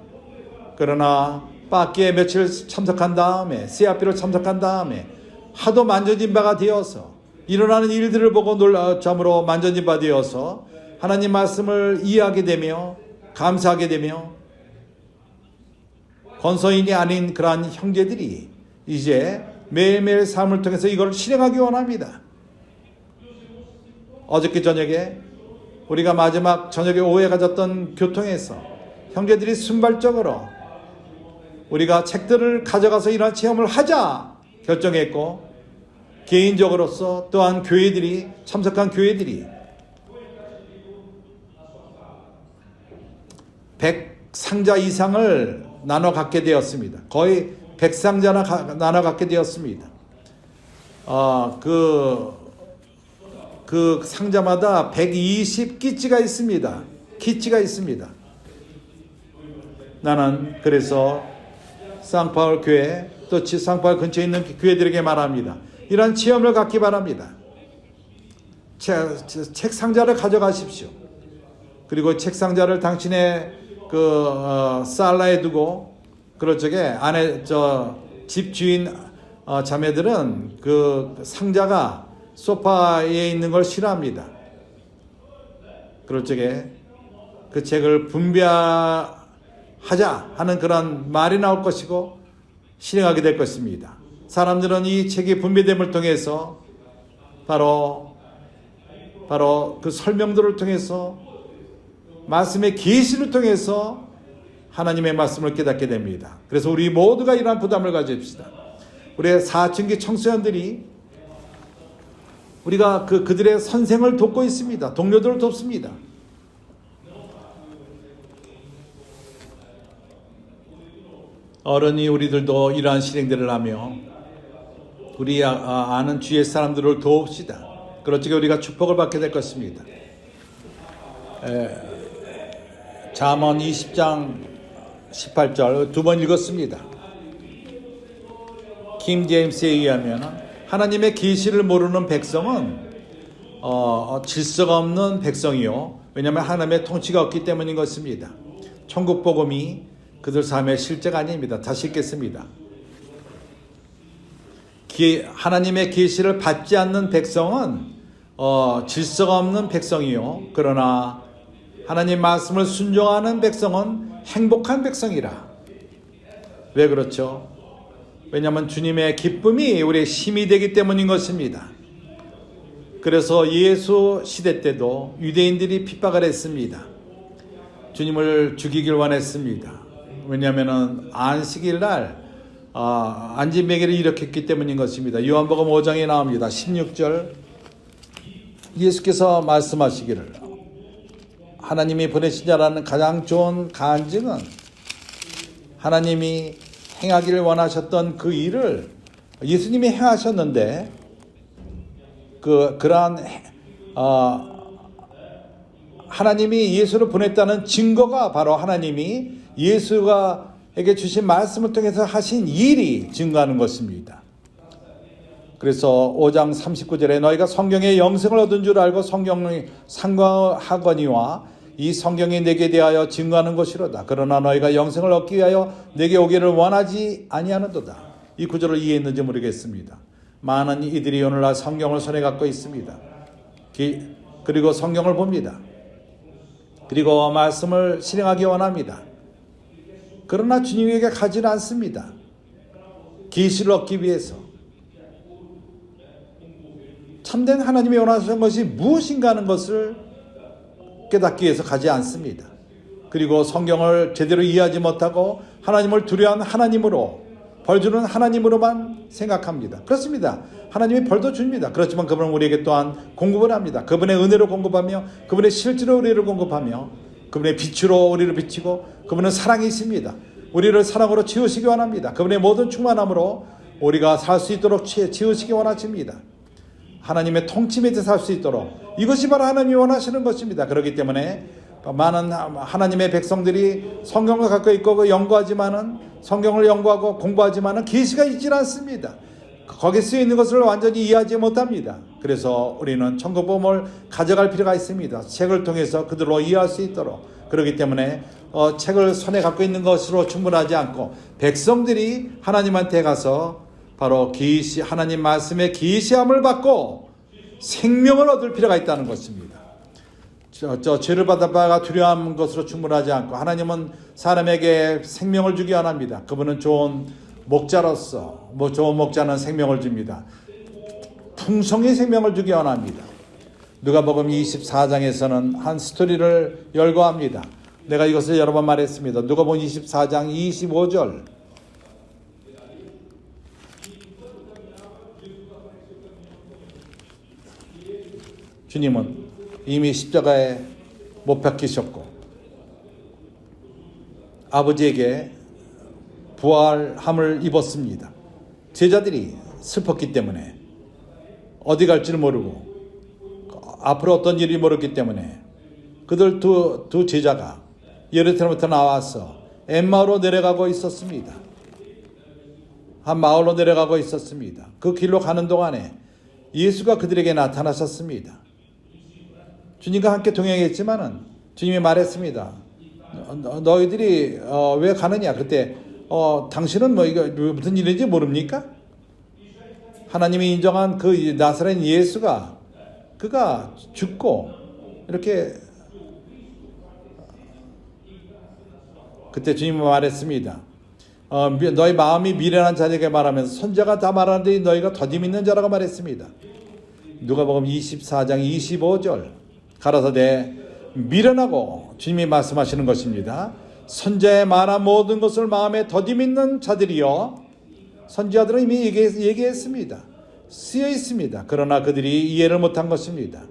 그러나 빠끼에 며칠 참석한 다음에, CRP를 참석한 다음에 하도 만져진 바가 되어서 일어나는 일들을 보고 참으로 만져진 바 되어서 하나님 말씀을 이해하게 되며 감사하게 되며 권서인이 아닌 그러한 형제들이 이제 매일매일 삶을 통해서 이걸 실행하기 원합니다. 어저께 저녁에 우리가 마지막 저녁에 오후에 가졌던 교통에서 형제들이 순발적으로 우리가 책들을 가져가서 이러한 체험을 하자 결정했고, 개인적으로서 또한 교회들이, 참석한 교회들이 100상자 이상을 나눠 갖게 되었습니다. 거의 100상자나 나눠 갖게 되었습니다. 그 상자마다 120끼치가 있습니다. 키치가 있습니다. 나는 그래서 쌍파울 교회, 또 쌍파울 근처에 있는 교회들에게 말합니다. 이런 체험을 갖기 바랍니다. 책 상자를 가져가십시오. 그리고 책 상자를 당신의 살라에 두고, 그럴 적에 안에 집주인 자매들은 그 상자가 소파에 있는 걸 싫어합니다. 그럴 적에 그 책을 분배하자 하는 그런 말이 나올 것이고 실행하게 될 것입니다. 사람들은 이 책의 분배됨을 통해서 바로 그 설명들을 통해서 말씀의 계시를 통해서 하나님의 말씀을 깨닫게 됩니다. 그래서 우리 모두가 이러한 부담을 가집시다. 우리의 사춘기 청소년들이 우리가 그들의 선생을 돕고 있습니다. 동료들을 돕습니다. 어른이 우리들도 이러한 실행들을 하며 우리 아는 주위의 사람들을 도웁시다. 그렇지 우리가 축복을 받게 될 것입니다. 잠언 20장 18절 두 번 읽었습니다. 킹 제임스에 의하면 하나님의 계시를 모르는 백성은 질서가 없는 백성이요. 왜냐하면 하나님의 통치가 없기 때문인 것입니다. 천국 복음이 그들 삶의 실제가 아닙니다. 다시 읽겠습니다. 하나님의 계시를 받지 않는 백성은 질서가 없는 백성이요. 그러나 하나님 말씀을 순종하는 백성은 행복한 백성이라. 왜 그렇죠? 왜냐하면 주님의 기쁨이 우리의 힘이 되기 때문인 것입니다. 그래서 예수 시대 때도 유대인들이 핍박을 했습니다. 주님을 죽이길 원했습니다. 왜냐하면 안식일 날 안진뱅이를 일으켰기 때문인 것입니다. 요한복음 5장에 나옵니다. 16절 예수께서 말씀하시기를 하나님이 보내신 자라는 가장 좋은 간증은 하나님이 행하기를 원하셨던 그 일을 예수님이 행하셨는데 그러한 하나님이 예수를 보냈다는 증거가 바로 하나님이 예수가에게 주신 말씀을 통해서 하신 일이 증거하는 것입니다. 그래서 5장 39절에 너희가 성경의 영생을 얻은 줄 알고 성경을 상고하거니와 이 성경이 내게 대하여 증거하는 것이로다. 그러나 너희가 영생을 얻기 위하여 내게 오기를 원하지 아니하는도다. 이 구절을 이해했는지 모르겠습니다. 많은 이들이 오늘날 성경을 손에 갖고 있습니다. 그리고 성경을 봅니다. 그리고 말씀을 실행하기 원합니다. 그러나 주님에게 가지는 않습니다. 계시를 얻기 위해서. 참된 하나님이 원하시는 것이 무엇인가 하는 것을 깨닫기 위해서 가지 않습니다. 그리고 성경을 제대로 이해하지 못하고 하나님을 두려워하는 하나님으로 벌 주는 하나님으로만 생각합니다. 그렇습니다. 하나님이 벌도 줍니다. 그렇지만 그분은 우리에게 또한 공급을 합니다. 그분의 은혜로 공급하며 그분의 실제로 우리를 공급하며 그분의 빛으로 우리를 비치고 그분은 사랑이십니다. 우리를 사랑으로 채우시기 원합니다. 그분의 모든 충만함으로 우리가 살 수 있도록 채우시기 원하십니다. 하나님의 통치 밑에 살 수 있도록 이것이 바로 하나님이 원하시는 것입니다. 그렇기 때문에 많은 하나님의 백성들이 성경을 갖고 있고 연구하지만은 성경을 연구하고 공부하지만은 계시가 있지 않습니다. 거기에 쓰여 있는 것을 완전히 이해하지 못합니다. 그래서 우리는 천국복음을 가져갈 필요가 있습니다. 책을 통해서 그들로 이해할 수 있도록. 그렇기 때문에 책을 손에 갖고 있는 것으로 충분하지 않고 백성들이 하나님한테 가서 바로 하나님 말씀의 계시함을 받고 생명을 얻을 필요가 있다는 것입니다. 죄를 받아가 두려워하는 것으로 충분하지 않고 하나님은 사람에게 생명을 주기 원합니다. 그분은 좋은 목자로서 좋은 목자는 생명을 줍니다. 풍성히 생명을 주기 원합니다. 누가복음 24장에서는 한 스토리를 열거합니다. 내가 이것을 여러 번 말했습니다. 누가복음 24장 25절 주님은 이미 십자가에 못 박히셨고 아버지에게 부활함을 입었습니다. 제자들이 슬펐기 때문에 어디 갈지를 모르고 앞으로 어떤 일이 모르기 때문에 그들 두 제자가 예루살렘부터 나와서 엠마오로 내려가고 있었습니다. 한 마을로 내려가고 있었습니다. 그 길로 가는 동안에 예수가 그들에게 나타나셨습니다. 주님과 함께 동행했지만은 주님이 말했습니다. 너희들이 왜 가느냐? 그때 당신은 이거 무슨 일인지 모릅니까? 하나님이 인정한 그 나사렛 예수가 그가 죽고 이렇게 그때 주님이 말했습니다. 너희 마음이 미련한 자에게 말하면서 선자가 다 말하는데 너희가 더디 믿는 자라고 말했습니다. 누가복음 24장 25절 가라사대 미련하고 주님이 말씀하시는 것입니다. 선자의 말한 모든 것을 마음에 더디 믿는 자들이요. 선지자들은 이미 얘기했습니다. 쓰여 있습니다. 그러나 그들이 이해를 못한 것입니다.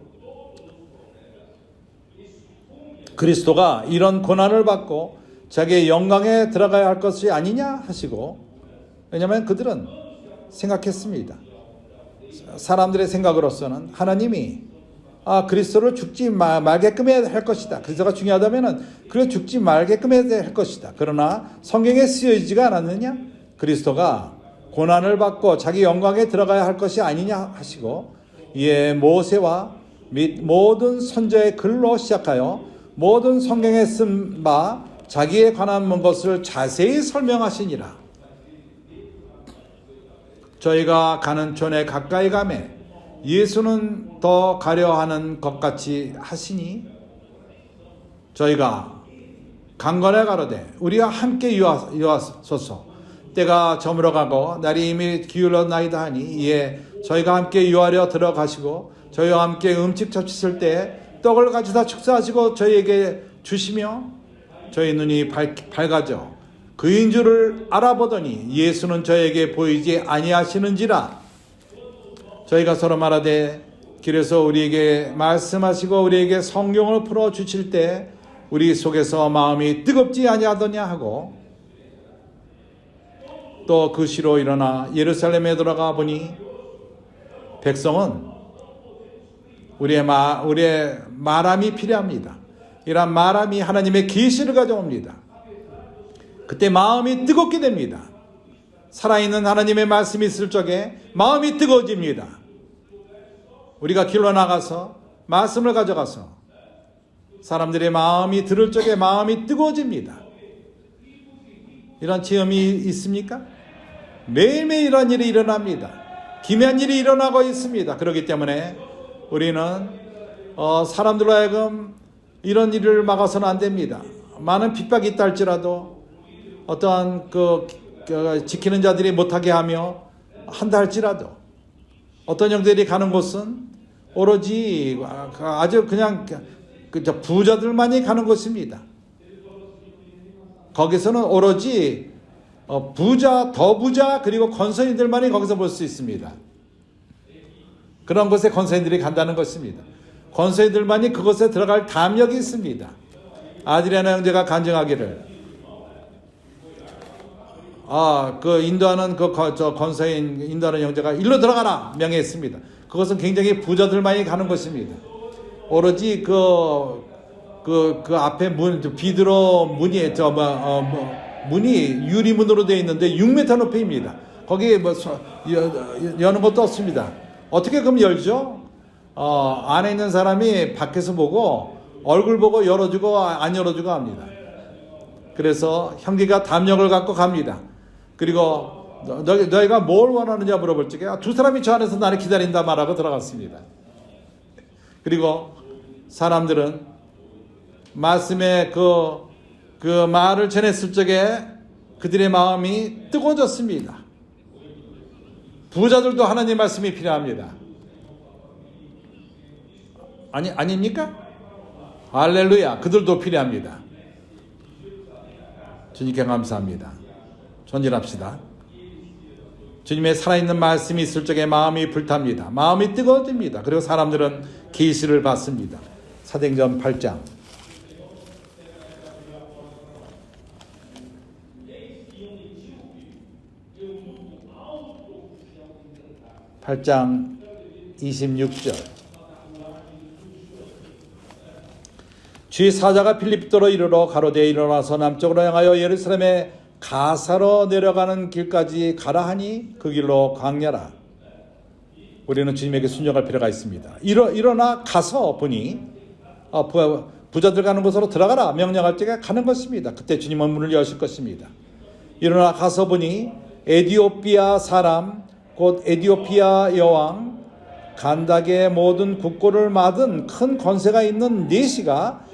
그리스도가 이런 고난을 받고 자기의 영광에 들어가야 할 것이 아니냐 하시고, 왜냐하면 그들은 생각했습니다. 사람들의 생각으로서는 하나님이 그리스도를 죽지 말게끔 해야 할 것이다. 그리스도가 중요하다면 그래 죽지 말게끔 해야 할 것이다. 그러나 성경에 쓰여지지가 않았느냐? 그리스도가 고난을 받고 자기 영광에 들어가야 할 것이 아니냐 하시고, 이에 모세와 및 모든 선지자의 글로 시작하여 모든 성경에 쓴 바 자기에 관한 것을 자세히 설명하시니라. 저희가 가는 촌에 가까이 가매 예수는 더 가려 하는 것 같이 하시니 저희가 강건해 가로되 우리와 함께 유하소서. 때가 저물어 가고 날이 이미 기울었나이다 하니, 이에 저희가 함께 유하려 들어가시고 저희와 함께 음식 접시실 때 떡을 가져다 축사하시고 저희에게 주시며 저희 눈이 밝아져 그인 줄을 알아보더니 예수는 저에게 보이지 아니하시는지라. 저희가 서로 말하되 길에서 우리에게 말씀하시고 우리에게 성경을 풀어 주실 때 우리 속에서 마음이 뜨겁지 아니하더냐 하고, 또 그 시로 일어나 예루살렘에 들어가 보니 백성은 우리의 말함이 필요합니다. 이러한 말함이 하나님의 계시를 가져옵니다. 그때 마음이 뜨겁게 됩니다. 살아있는 하나님의 말씀이 있을 적에 마음이 뜨거워집니다. 우리가 길로 나가서 말씀을 가져가서 사람들의 마음이 들을 적에 마음이 뜨거워집니다. 이런 체험이 있습니까? 매일매일 이런 일이 일어납니다. 기묘한 일이 일어나고 있습니다. 그렇기 때문에 우리는 사람들로 하여금 이런 일을 막아서는 안 됩니다. 많은 핍박이 있다 할지라도 어떠한 지키는 자들이 못하게 하며 한다 할지라도 어떤 형들이 가는 곳은 오로지 아주 그냥 부자들만이 가는 곳입니다. 거기서는 오로지 부자, 더 부자, 그리고 권선인들만이 거기서 볼 수 있습니다. 그런 곳에 권선인들이 간다는 것입니다. 권선인들만이 그곳에 들어갈 담력이 있습니다. 아드리아나 형제가 간증하기를 인도하는 권서인 인도하는 형제가 일로 들어가라 명했습니다. 그것은 굉장히 부자들만이 가는 곳입니다. 오로지 그 앞에 비드로 문이 문이 유리문으로 되어 있는데 6m 높이입니다. 거기에 여는 것도 없습니다. 어떻게 그럼 열죠? 안에 있는 사람이 밖에서 보고 얼굴 보고 열어주고 안 열어주고 합니다. 그래서 형제가 담력을 갖고 갑니다. 그리고 너희가 뭘 원하느냐 물어볼 적에 두 사람이 저 안에서 나를 기다린다 말하고 들어갔습니다. 그리고 사람들은 말씀의 그 말을 전했을 적에 그들의 마음이 뜨거워졌습니다. 부자들도 하나님 말씀이 필요합니다. 아닙니까? 할렐루야. 그들도 필요합니다. 주님께 감사합니다. 전진합시다. 주님의 살아있는 말씀이 있을 적에 마음이 불탑니다. 마음이 뜨거워집니다. 그리고 사람들은 계시를 받습니다. 사도행전 8장 26절. 주의 사자가 빌립도로 이르러 가로되 일어나서 남쪽으로 향하여 예루살렘에 가사로 내려가는 길까지 가라 하니 그 길로 광야라. 우리는 주님에게 순종할 필요가 있습니다. 일어나 가서 보니 부자들 가는 곳으로 들어가라 명령할 때가 가는 것입니다. 그때 주님은 문을 여실 것입니다. 일어나 가서 보니 에디오피아 사람 곧 에디오피아 여왕 간닥의 모든 국고를 맡은 큰 권세가 있는 네시가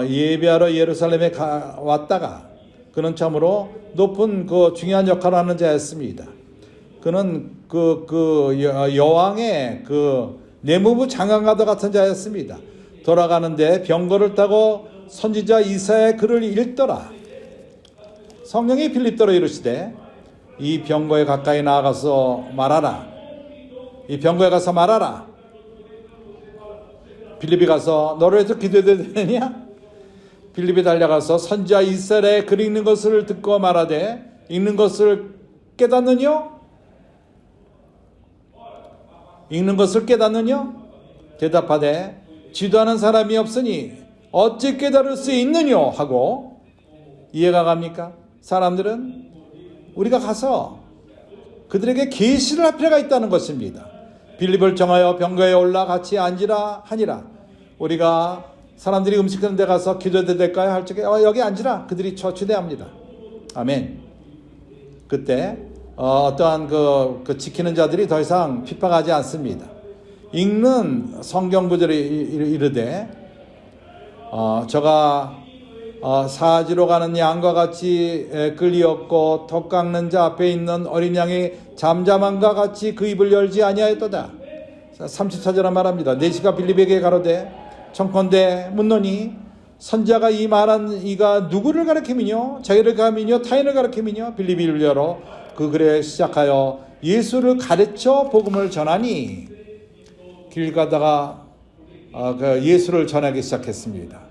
예배하러 예루살렘에 왔다가 그는 참으로 높은 중요한 역할을 하는 자였습니다. 그는 여왕의 내무부 장관과도 같은 자였습니다. 돌아가는데 병거를 타고 선지자 이사야의 글을 읽더라. 성령이 빌립도로 이르시되 이 병거에 가까이 나아가서 말하라. 이 병거에 가서 말하라. 빌립이 가서 너를 해서 기도해도 되느냐? 빌립이 달려가서 선지자 이스라엘의 글 읽는 것을 듣고 말하되 읽는 것을 깨닫느냐? 읽는 것을 깨닫느냐? 대답하되 지도하는 사람이 없으니 어찌 깨달을 수 있느냐? 하고. 이해가 갑니까? 사람들은 우리가 가서 그들에게 계시를 할 필요가 있다는 것입니다. 빌립을 정하여 병거에 올라 같이 앉으라 하니라. 우리가 사람들이 음식하는 데 가서 기도해도 될까요? 할 적에 여기 앉으라. 그들이 초대합니다. 아멘. 그때 어떠한 그 지키는 자들이 더 이상 핍박하지 않습니다. 읽는 성경 구절이 이르되 저가 사지로 가는 양과 같이 끌리었고 턱 깎는 자 앞에 있는 어린 양이 잠잠함과 같이 그 입을 열지 아니하였도다. 34절에 말합니다. 내시가 빌립에게 가로되 청컨대 묻노니 선지자가 이 말한 이가 누구를 가리키미뇨? 자기를 가리키미뇨? 타인을 가리키미뇨? 빌립이 입을 열어 그 글에 시작하여 예수를 가르쳐 복음을 전하니 길 가다가 그 예수를 전하기 시작했습니다.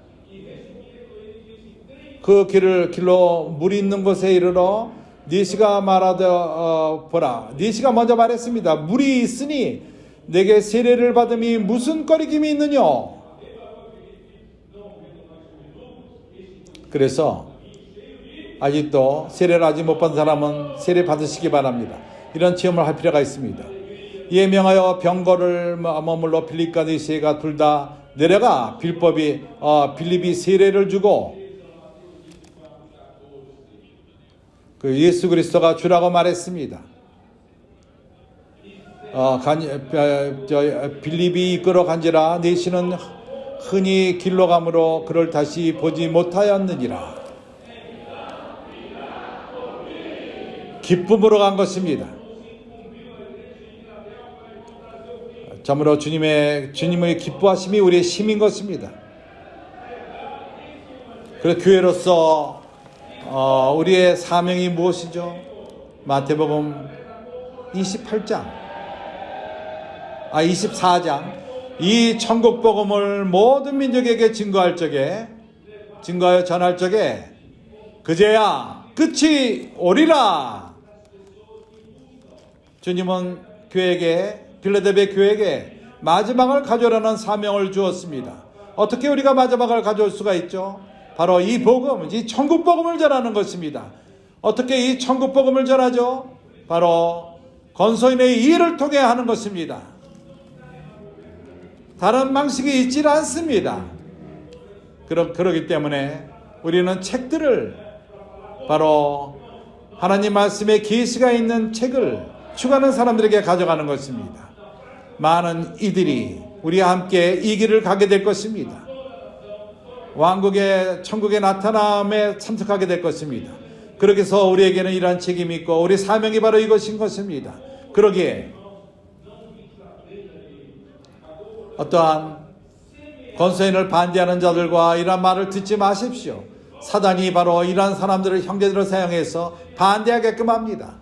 그 길로 물이 있는 곳에 이르러 니시가 말하되 보라. 니시가 먼저 말했습니다. 물이 있으니 내게 세례를 받음이 무슨 꺼리낌이 있느냐? 그래서 아직도 세례를 아직 못 받은 사람은 세례 받으시기 바랍니다. 이런 체험을 할 필요가 있습니다. 이에 명하여 병거를 머물러 빌립과 니시가 둘 다 내려가 빌립이 세례를 주고 그 예수 그리스도가 주라고 말했습니다. 빌립이 이끌어 간지라 내시는 흔히 길로 가므로 그를 다시 보지 못하였느니라. 기쁨으로 간 것입니다. 참으로 주님의 기뻐하심이 우리의 힘인 것입니다. 그래서 교회로서 우리의 사명이 무엇이죠? 마태복음 24장 이 천국 복음을 모든 민족에게 증거하여 전할 적에 그제야 끝이 오리라. 주님은 빌라델피아 교회에게 마지막을 가져오라는 사명을 주었습니다. 어떻게 우리가 마지막을 가져올 수가 있죠? 바로 이 복음, 이 천국 복음을 전하는 것입니다. 어떻게 이 천국 복음을 전하죠? 바로 건소인의 일을 통해 하는 것입니다. 다른 방식이 있지 않습니다. 그렇기 때문에 우리는 책들을 바로 하나님 말씀에 계시가 있는 책을 추구하는 사람들에게 가져가는 것입니다. 많은 이들이 우리와 함께 이 길을 가게 될 것입니다. 천국의 나타남에 참석하게 될 것입니다. 그렇게 해서 우리에게는 이러한 책임이 있고 우리 사명이 바로 이것인 것입니다. 그러기에 어떠한 건소인을 반대하는 자들과 이러한 말을 듣지 마십시오. 사단이 바로 이러한 사람들을 형제들을 사용해서 반대하게끔 합니다.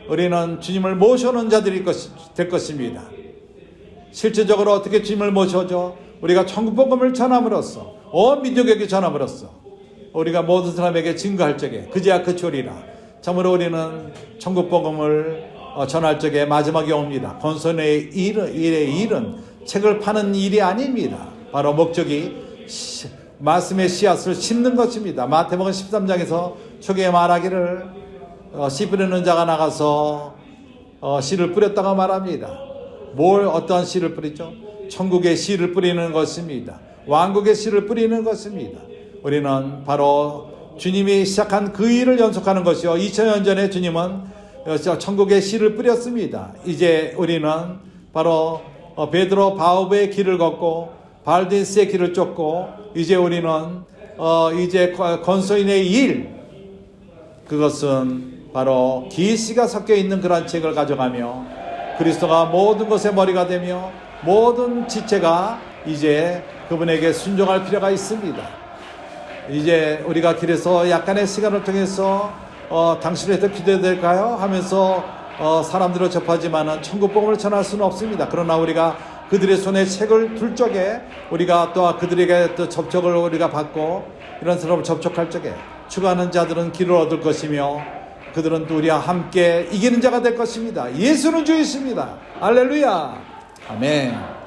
우리는 주님을 모셔오는 자들이 될 것입니다. 실질적으로 어떻게 주님을 모셔오죠? 우리가 천국 복음을 전함으로써 온 민족에게 전함으로써 우리가 모든 사람에게 증거할 적에 그제야 끝이 오리라. 참으로 우리는 천국 복음을 전할 적에 마지막이 옵니다. 건소인의 일은 책을 파는 일이 아닙니다. 바로 목적이 말씀의 씨앗을 심는 것입니다. 마태복음 13장에서 초기에 말하기를 씨 뿌리는 자가 나가서 씨를 뿌렸다고 말합니다. 어떤 씨를 뿌리죠? 천국의 씨를 뿌리는 것입니다. 왕국의 씨를 뿌리는 것입니다. 우리는 바로 주님이 시작한 그 일을 연속하는 것이요. 2000년 전에 주님은 천국의 씨를 뿌렸습니다. 이제 우리는 바로 베드로 바오브의 길을 걷고 발딘스의 길을 쫓고 이제 우리는 이제 건소인의 일, 그것은 바로 계시가 섞여 있는 그러한 책을 가져가며 그리스도가 모든 것의 머리가 되며 모든 지체가 이제 그분에게 순종할 필요가 있습니다. 이제 우리가 길에서 약간의 시간을 통해서 당신을 해서 기도해야 될까요? 하면서 사람들을 접하지만은 천국 복음을 전할 수는 없습니다. 그러나 우리가 그들의 손에 책을 둘 적에 우리가 또 그들에게 또 접촉을 우리가 받고 이런 사람을 접촉할 적에 추구하는 자들은 길을 얻을 것이며 그들은 또 우리와 함께 이기는 자가 될 것입니다. 예수는 주이십니다. 할렐루야. 아멘.